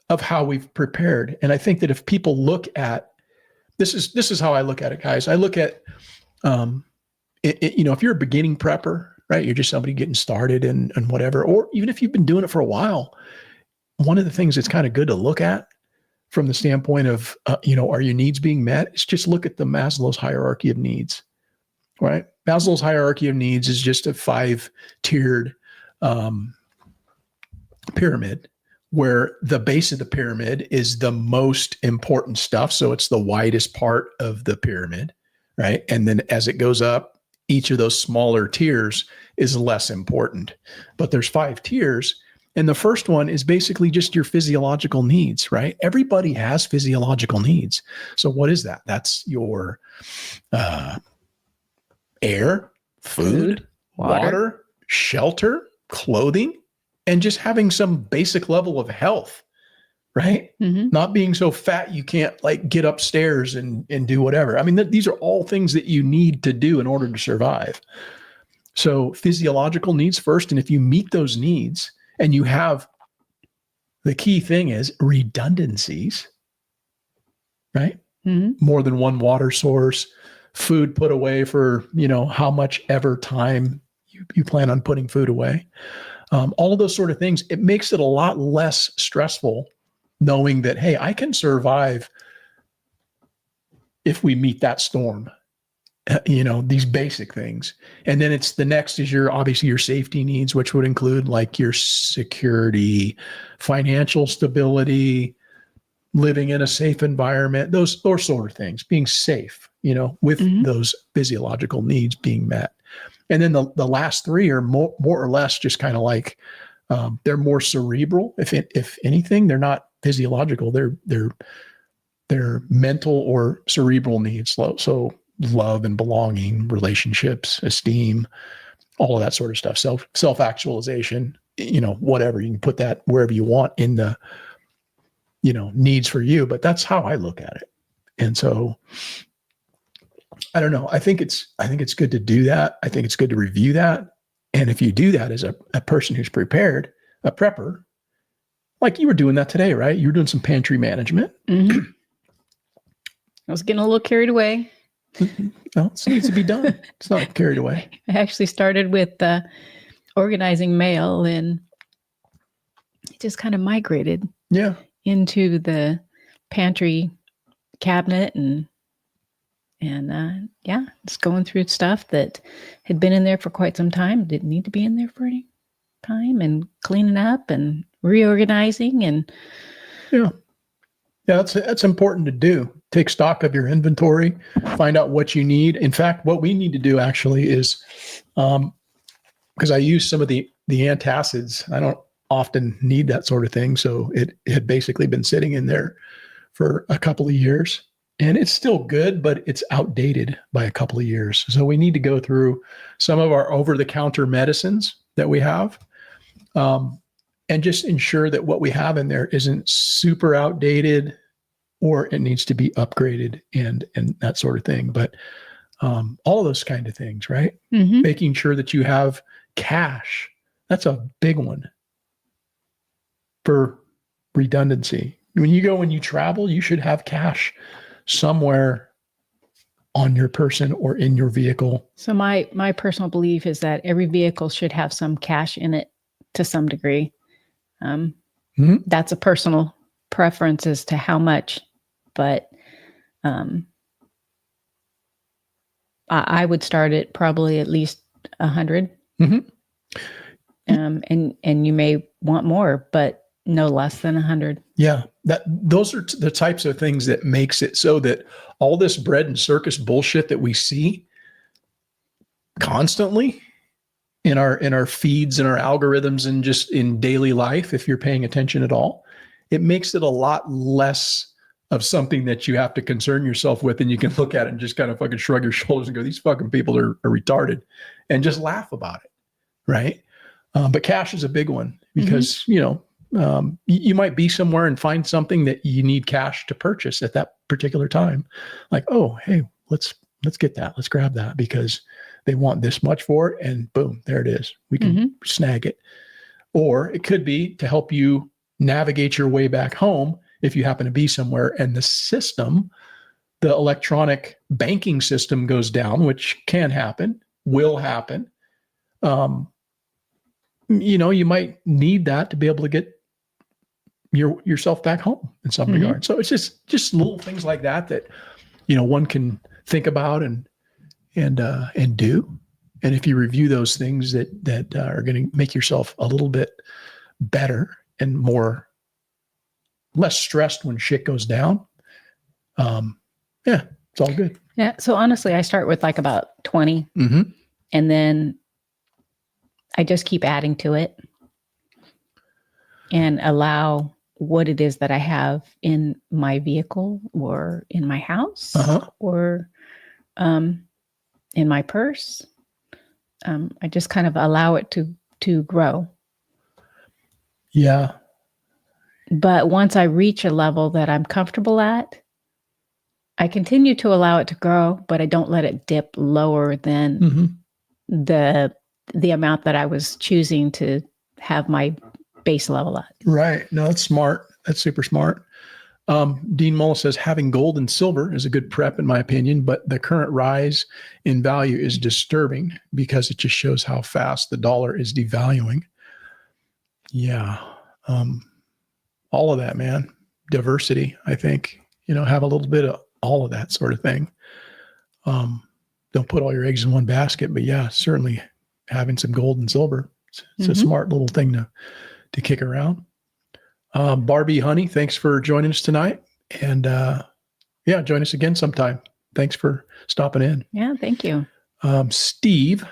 of how we've prepared. And I think that if people look at, this is how I look at it, guys. I look at, if you're a beginning prepper, right? You're just somebody getting started and whatever, or even if you've been doing it for a while, one of the things that's kind of good to look at from the standpoint of, are your needs being met? Is just look at the Maslow's hierarchy of needs, right? Maslow's hierarchy of needs is just a 5-tiered pyramid, where the base of the pyramid is the most important stuff. So it's the widest part of the pyramid, right? And then as it goes up, each of those smaller tiers is less important. But there's 5 tiers. And the first one is basically just your physiological needs, right? Everybody has physiological needs. So what is that? That's your air, food, water, shelter, clothing, and just having some basic level of health, right? Not being so fat you can't get upstairs and do whatever. I mean, these are all things that you need to do in order to survive. So physiological needs first. And if you meet those needs, and you have, the key thing is redundancies, right? More than one water source, food put away for, how much ever time you plan on putting food away. All of those sort of things, it makes it a lot less stressful knowing that, hey, I can survive if we meet that storm, these basic things. And then the next is obviously your safety needs, which would include your security, financial stability, living in a safe environment, those sort of things, being safe, with those physiological needs being met. And then the last 3 are more or less just kind of they're more cerebral. If anything, they're not physiological. They're mental or cerebral needs. So love and belonging, relationships, esteem, all of that sort of stuff. Self-actualization, whatever, you can put that wherever you want in the, needs for you, but that's how I look at it. And so I don't know. I think it's good to do that. I think it's good to review that. And if you do that as a person who's prepared, a prepper, like you were doing that today, right? You were doing some pantry management. Mm-hmm. I was getting a little carried away. Well, it needs to be done. It's not carried away. I actually started with organizing mail, and it just kind of migrated into the pantry cabinet, and just going through stuff that had been in there for quite some time, didn't need to be in there for any time, and cleaning up and reorganizing. And that's important to do. Take stock of your inventory, find out what you need. In fact, what we need to do actually is, because I use some of the antacids, I don't often need that sort of thing. So it had basically been sitting in there for a couple of years, and it's still good, but it's outdated by a couple of years. So we need to go through some of our over-the-counter medicines that we have, and just ensure that what we have in there isn't super outdated, or it needs to be upgraded and that sort of thing. But all of those kind of things, right? Mm-hmm. Making sure that you have cash. That's a big one for redundancy. When you travel, you should have cash somewhere on your person or in your vehicle. So my personal belief is that every vehicle should have some cash in it to some degree. That's a personal preference as to how much, but I would start at probably at least 100. Mm-hmm. And you may want more, but no less than 100. Yeah, those are the types of things that makes it so that all this bread and circus bullshit that we see constantly in our feeds and our algorithms and just in daily life, if you're paying attention at all, it makes it a lot less of something that you have to concern yourself with, and you can look at it and just kind of fucking shrug your shoulders and go, these fucking people are retarded, and just laugh about it, right? But cash is a big one because, you might be somewhere and find something that you need cash to purchase at that particular time. Like, oh, hey, let's get that. Let's grab that because they want this much for it. And boom, there it is. We can snag it. Or it could be to help you navigate your way back home if you happen to be somewhere and the electronic banking system goes down, which can happen, will happen. You might need that to be able to get yourself back home in some regard. So it's just little things like that one can think about and do. And if you review those things that are going to make yourself a little bit better and less stressed when shit goes down, it's all good. Yeah. So honestly, I start with like about 20, and then I just keep adding to it and allow what it is that I have in my vehicle or in my house or in my purse. I just kind of allow it to grow. Yeah. But once I reach a level that I'm comfortable at, I continue to allow it to grow, but I don't let it dip lower than the amount that I was choosing to have my base level at. Right. No, that's smart. That's super smart. Dean Mulla says having gold and silver is a good prep in my opinion, but the current rise in value is disturbing because it just shows how fast the dollar is devaluing. Yeah. All of that, man. Diversity, I think, have a little bit of all of that sort of thing. Don't put all your eggs in one basket, but yeah, certainly having some gold and silver. It's a smart little thing to kick around. Barbie Honey, thanks for joining us tonight. And join us again sometime. Thanks for stopping in. Yeah, thank you. Steve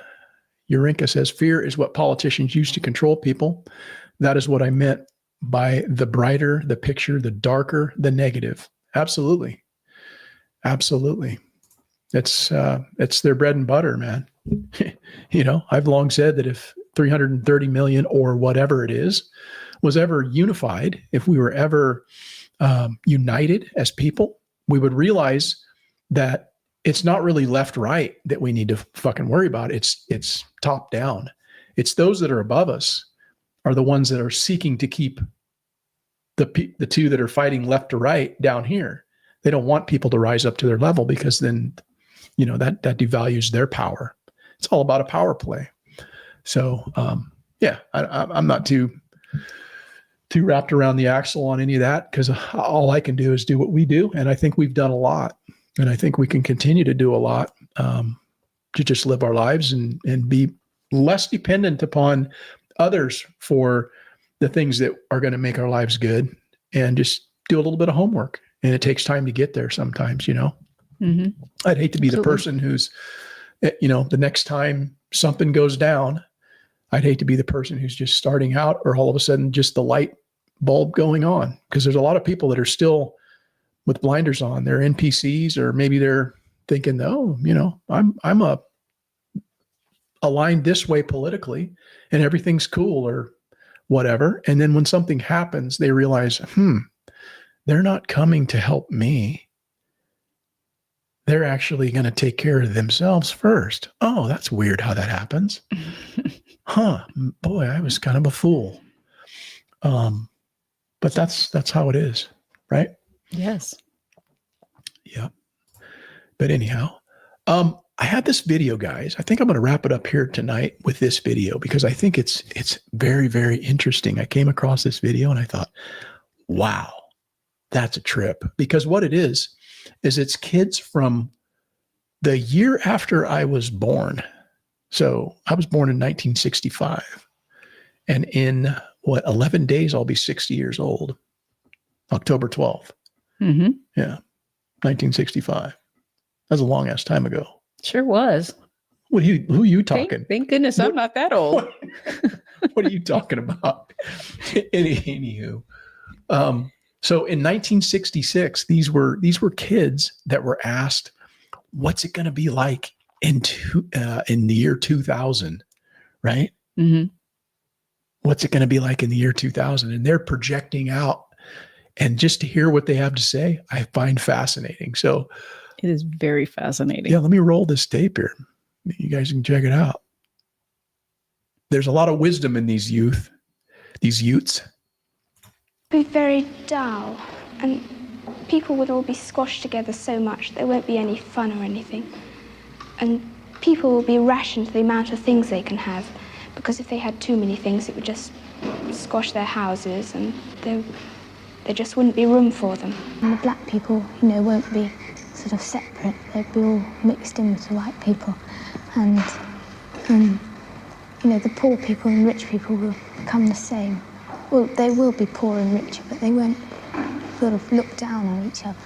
Urinka says, fear is what politicians use to control people. That is what I meant by the brighter the picture, the darker the negative. Absolutely. Absolutely. It's their bread and butter, man. I've long said that if 330 million or whatever it is, was ever unified, if we were ever united as people, we would realize that it's not really left, right that we need to fucking worry about. It's top down. It's those that are above us are the ones that are seeking to keep the two that are fighting left to right down here. They don't want people to rise up to their level, because then, that devalues their power. It's all about a power play. So, I'm not too wrapped around the axle on any of that, because all I can do is do what we do. And I think we've done a lot, and I think we can continue to do a lot, to just live our lives and be less dependent upon others for the things that are going to make our lives good, and just do a little bit of homework. And it takes time to get there sometimes, Mm-hmm. I'd hate to be Absolutely. the person who's, the next time something goes down, I'd hate to be the person who's just starting out, or all of a sudden just the light bulb going on. Because there's a lot of people that are still with blinders on. They're NPCs, or maybe they're thinking, oh, I'm aligned this way politically and everything's cool or whatever. And then when something happens, they realize, they're not coming to help me. They're actually going to take care of themselves first. Oh, that's weird how that happens. Boy, I was kind of a fool. But that's how it is, right? Yes. Yeah. But anyhow, I had this video, guys. I think I'm going to wrap it up here tonight with this video, because I think it's very, very interesting. I came across this video and I thought, wow, that's a trip. Because what it is it's kids from the year after I was born. So I was born in 1965. And in 11 days, I'll be 60 years old. October 12th. Mm-hmm. Yeah. 1965. That's a long ass time ago. Sure was. Who are you talking? Thank goodness I'm not that old. What are you talking about? Anywho. So in 1966, these were kids that were asked, what's it going to be like in the year 2000, right? Mm-hmm. What's it going to be like in the year 2000? And they're projecting out, and just to hear what they have to say, I find fascinating. So It is very fascinating. yeah, let me roll this tape here. You guys can check it out. There's a lot of wisdom in these youths. Be very dull, and people would all be squashed together so much there won't be any fun or anything. And people will be rationed to the amount of things they can have, because if they had too many things, it would just squash their houses, and there just wouldn't be room for them. And the black people, won't be sort of separate. They'd be all mixed in with the white people. And, the poor people and rich people will become the same. Well, they will be poor and richer, but they won't sort of look down on each other.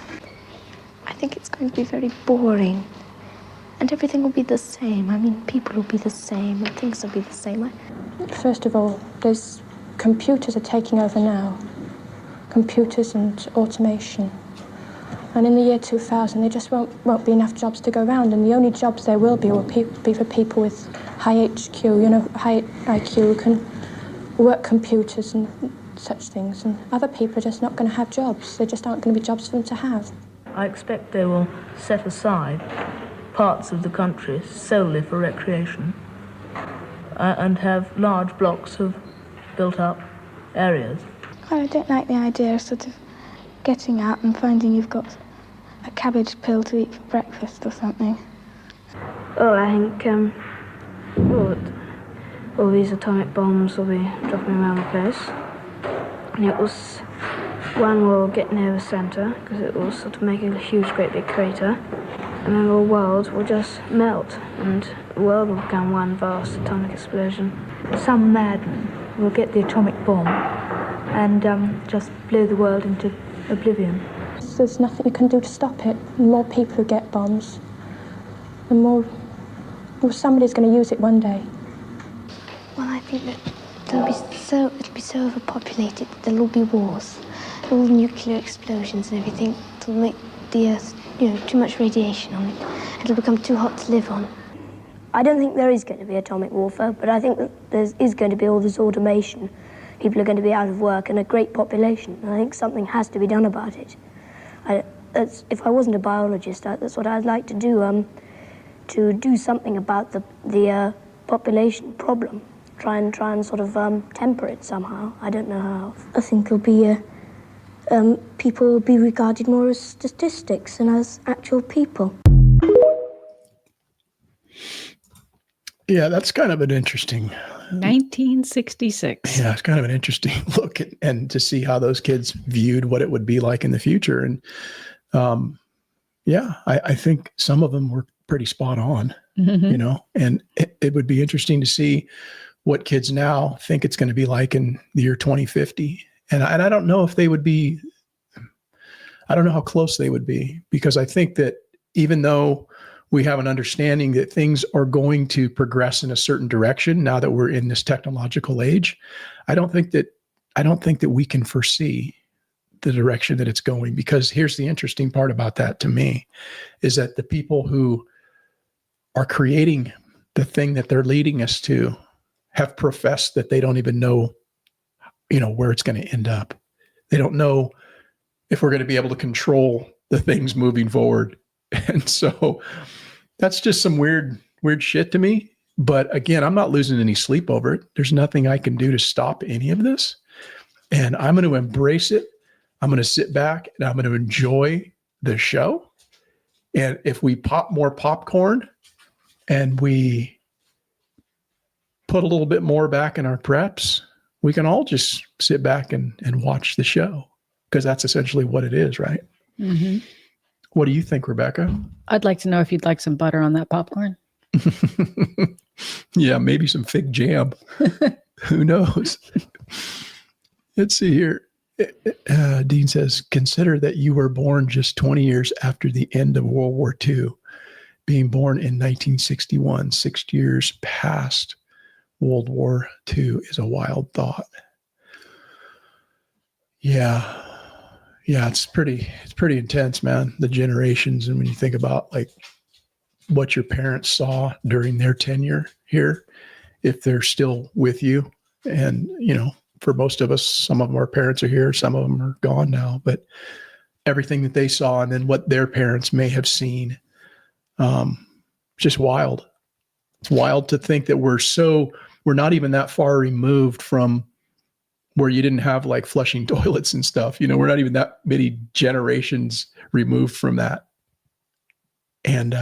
I think it's going to be very boring, and everything will be the same. I mean, people will be the same, and things will be the same. First of all, computers are taking over now. Computers and automation. And in the year 2000, there just won't be enough jobs to go around, and the only jobs there will be for people with high HQ, high IQ, who can work computers and such things. And other people are just not going to have jobs. There just aren't going to be jobs for them to have. I expect they will set aside parts of the country solely for recreation and have large blocks of built-up areas. Well, I don't like the idea of sort of getting out and finding you've got a cabbage pill to eat for breakfast or something. Well, I think all these atomic bombs will be dropping around the place. And one will get near the centre, because it will sort of make a huge, great big crater. And then the world will just melt, and the world will become one vast atomic explosion. Some madman will get the atomic bomb and just blow the world into oblivion. There's nothing you can do to stop it. The more people who get bombs, the more somebody's going to use it one day. Well, I think that it'll be so overpopulated that there'll all be wars, all nuclear explosions and everything. It'll make the Earth, too much radiation on it. It'll become too hot to live on. I don't think there is going to be atomic warfare, but I think that there is going to be all this automation. People are going to be out of work and a great population. And I think something has to be done about it. If I wasn't a biologist, that's what I'd like to do something about the population problem. Try and sort of temper it somehow. I don't know how. I think it'll be people will be regarded more as statistics than as actual people. Yeah, that's kind of an interesting 1966. Yeah, it's kind of an interesting look and to see how those kids viewed what it would be like in the future. And I think some of them were pretty spot on, and it would be interesting to see what kids now think it's going to be like in the year 2050. And I don't know if they would be, I don't know how close they would be, because I think that even though we have an understanding that things are going to progress in a certain direction now that we're in this technological age, I don't think that we can foresee the direction that it's going. Because here's the interesting part about that to me, is that the people who are creating the thing that they're leading us to have professed that they don't even know, where it's going to end up. They don't know if we're going to be able to control the things moving forward. And so that's just some weird shit to me. But again, I'm not losing any sleep over it. There's nothing I can do to stop any of this. And I'm going to embrace it. I'm going to sit back and I'm going to enjoy the show. And if we pop more popcorn and we put a little bit more back in our preps, we can all just sit back and watch the show, because that's essentially what it is, right? Mm-hmm. What do you think, Rebecca? I'd like to know if you'd like some butter on that popcorn. Yeah, maybe some fig jam. Who knows? Let's see here. Dean says, consider that you were born just 20 years after the end of World War II. Being born in 1961, 6 years past World War II is a wild thought. Yeah, it's pretty intense, man. The generations, and when you think about like what your parents saw during their tenure here, if they're still with you, and for most of us, some of our parents are here, some of them are gone now, but everything that they saw and then what their parents may have seen, just wild. It's wild to think that we're not even that far removed from where you didn't have like flushing toilets and stuff. We're not even that many generations removed from that. And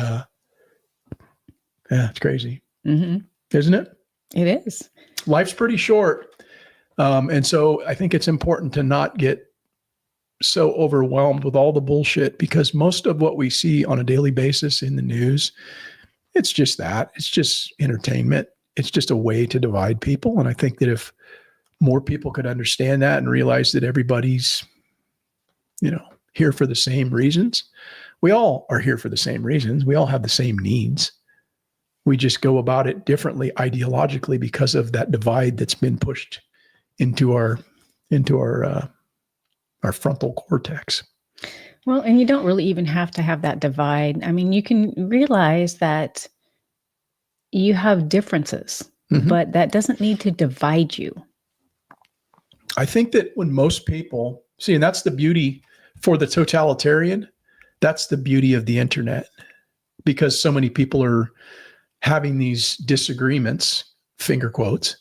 it's crazy. Mm-hmm. Isn't it? It is. Life's pretty short. And so I think it's important to not get so overwhelmed with all the bullshit, because most of what we see on a daily basis in the news, it's just that. It's just entertainment. It's just a way to divide people. And I think that if more people could understand that and realize that everybody's, here for the same reasons. We all are here for the same reasons. We all have the same needs. We just go about it differently ideologically because of that divide that's been pushed into our frontal cortex. Well, and you don't really even have to have that divide. I mean, you can realize that you have differences, but that doesn't need to divide you. I think that when most people see, and that's the beauty for the totalitarian, that's the beauty of the internet, because so many people are having these disagreements, finger quotes,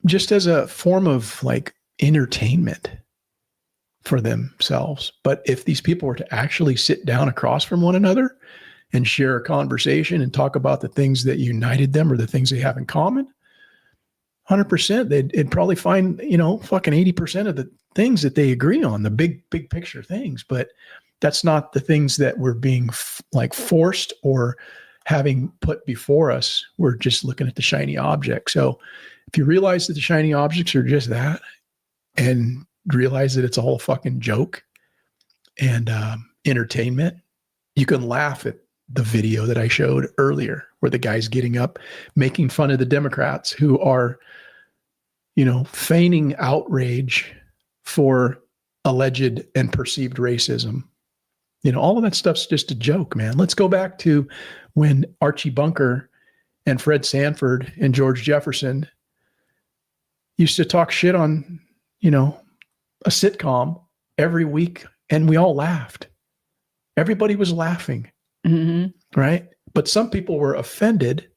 just as a form of like entertainment for themselves. But if these people were to actually sit down across from one another and share a conversation and talk about the things that united them or the things they have in common, 100%, they'd probably find, fucking 80% of the things that they agree on, the big picture things. But that's not the things that we're being forced or having put before us. We're just looking at the shiny object. So if you realize that the shiny objects are just that, and realize that it's all a fucking joke and entertainment, you can laugh at the video that I showed earlier where the guy's getting up, making fun of the Democrats who are, feigning outrage for alleged and perceived racism. All of that stuff's just a joke, man. Let's go back to when Archie Bunker and Fred Sanford and George Jefferson used to talk shit on, a sitcom every week, and we all laughed. Everybody was laughing, right? But some people were offended,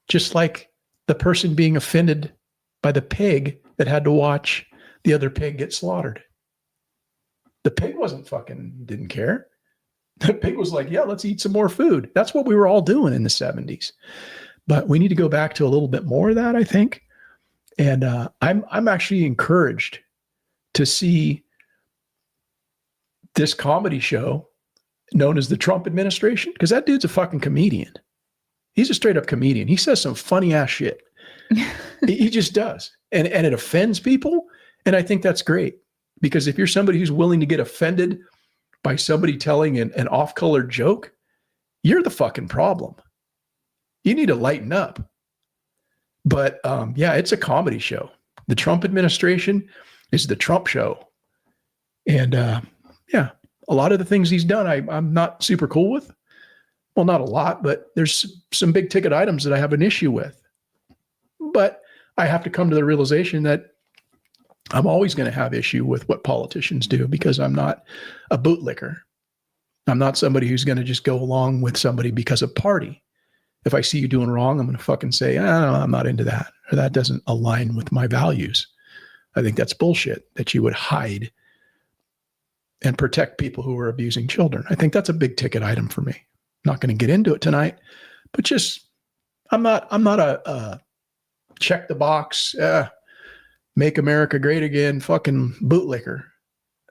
just like the person being offended by the pig that had to watch the other pig get slaughtered. The pig didn't care. The pig was like, yeah, let's eat some more food. That's what we were all doing in the 70s. But we need to go back to a little bit more of that, I think. And I'm actually encouraged to see this comedy show known as the Trump administration, because that dude's a fucking comedian. He's a straight up comedian. He says some funny ass shit. He just does. And it offends people. And I think that's great, because if you're somebody who's willing to get offended by somebody telling an off-color joke, you're the fucking problem. You need to lighten up. But yeah, it's a comedy show. The Trump administration is the Trump show. And yeah, a lot of the things he's done, I'm not super cool with. Well, not a lot, but there's some big ticket items that I have an issue with. But I have to come to the realization that I'm always going to have issue with what politicians do, because I'm not a bootlicker. I'm not somebody who's going to just go along with somebody because of party. If I see you doing wrong, I'm going to fucking say, I'm not into that, or that doesn't align with my values. I think that's bullshit that you would hide and protect people who are abusing children. I think that's a big ticket item for me. I'm not going to get into it tonight, but just, I'm not a check the box, make America great again, fucking bootlicker.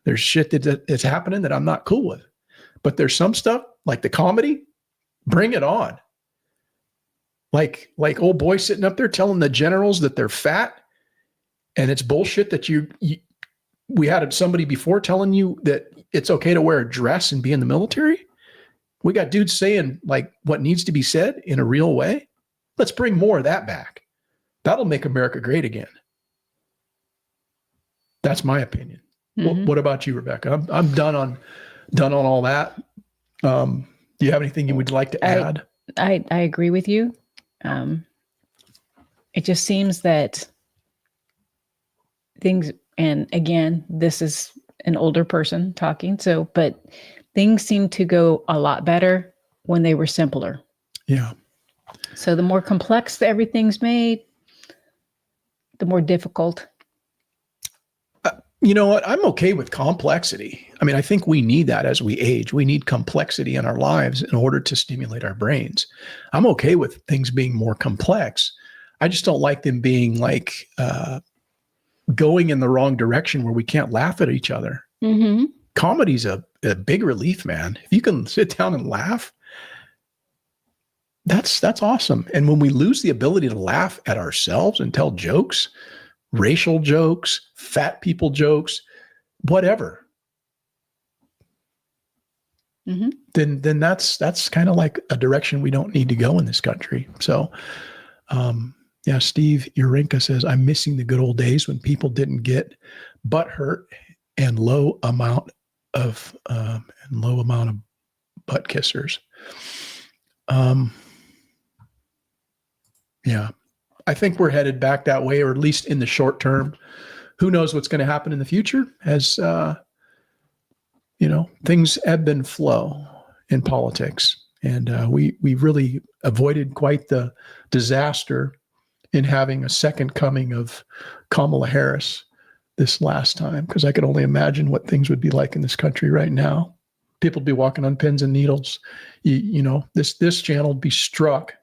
There's shit that's happening that I'm not cool with, but there's some stuff like the comedy, bring it on. Like old boy sitting up there telling the generals that they're fat, and it's bullshit that we had somebody before telling you that it's okay to wear a dress and be in the military. We got dudes saying like what needs to be said in a real way. Let's bring more of that back. That'll make America great again. That's my opinion. What about you, Rebecca? I'm done on all that. Do you have anything you would like to add? I agree with you. It just seems that things, and again, this is an older person talking, but things seem to go a lot better when they were simpler. Yeah. So the more complex everything's made, the more difficult. You know what? I'm okay with complexity. I mean, I think we need that as we age. We need complexity in our lives in order to stimulate our brains. I'm okay with things being more complex. I just don't like them being like going in the wrong direction where we can't laugh at each other. Mm-hmm. Comedy's a big relief, man. If you can sit down and laugh, that's awesome. And when we lose the ability to laugh at ourselves and tell jokes, racial jokes, fat people jokes, whatever, then that's kind of like a direction we don't need to go in this country. So, yeah, Steve Urinka says, I'm missing the good old days when people didn't get butt hurt and low amount of butt kissers. Yeah, I think we're headed back that way, or at least in the short term. Who knows what's going to happen in the future as, things ebb and flow in politics. And we really avoided quite the disaster in having a second coming of Kamala Harris this last time, because I could only imagine what things would be like in this country right now. People would be walking on pins and needles. This channel would be struck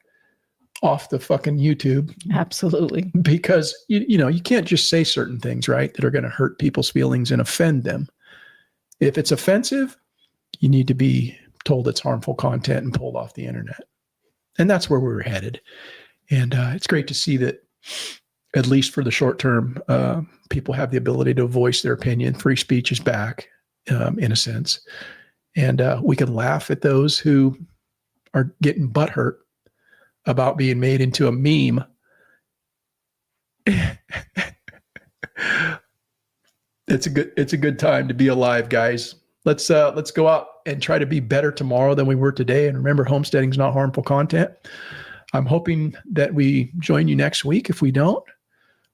off the fucking YouTube. Absolutely. Because, you can't just say certain things, right, that are going to hurt people's feelings and offend them. If it's offensive, you need to be told it's harmful content and pulled off the internet. And that's where we're headed. And it's great to see that, at least for the short term, people have the ability to voice their opinion. Free speech is back, in a sense. And we can laugh at those who are getting butthurt about being made into a meme. It's a good time to be alive, guys. Let's go out and try to be better tomorrow than we were today. And remember, homesteading is not harmful content. I'm hoping that we join you next week. If we don't,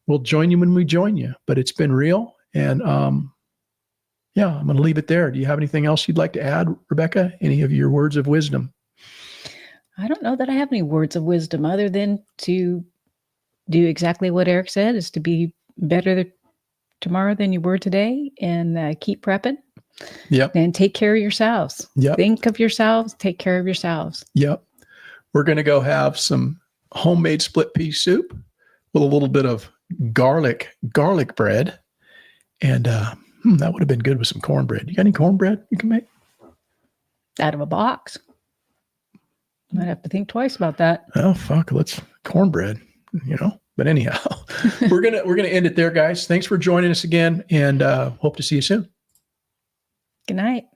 we'll join you when we join you. But it's been real. And yeah, I'm going to leave it there. Do you have anything else you'd like to add, Rebecca? Any of your words of wisdom? I don't know that I have any words of wisdom other than to do exactly what Eric said, is to be better tomorrow than you were today, and keep prepping. Yep. And take care of yourselves. Yep. Think of yourselves. Take care of yourselves. Yep. We're going to go have some homemade split pea soup with a little bit of garlic bread. And that would have been good with some cornbread. You got any cornbread you can make? Out of a box. Might have to think twice about that. Oh, fuck. Let's cornbread, But anyhow, we're gonna end it there, guys. Thanks for joining us again, and hope to see you soon. Good night.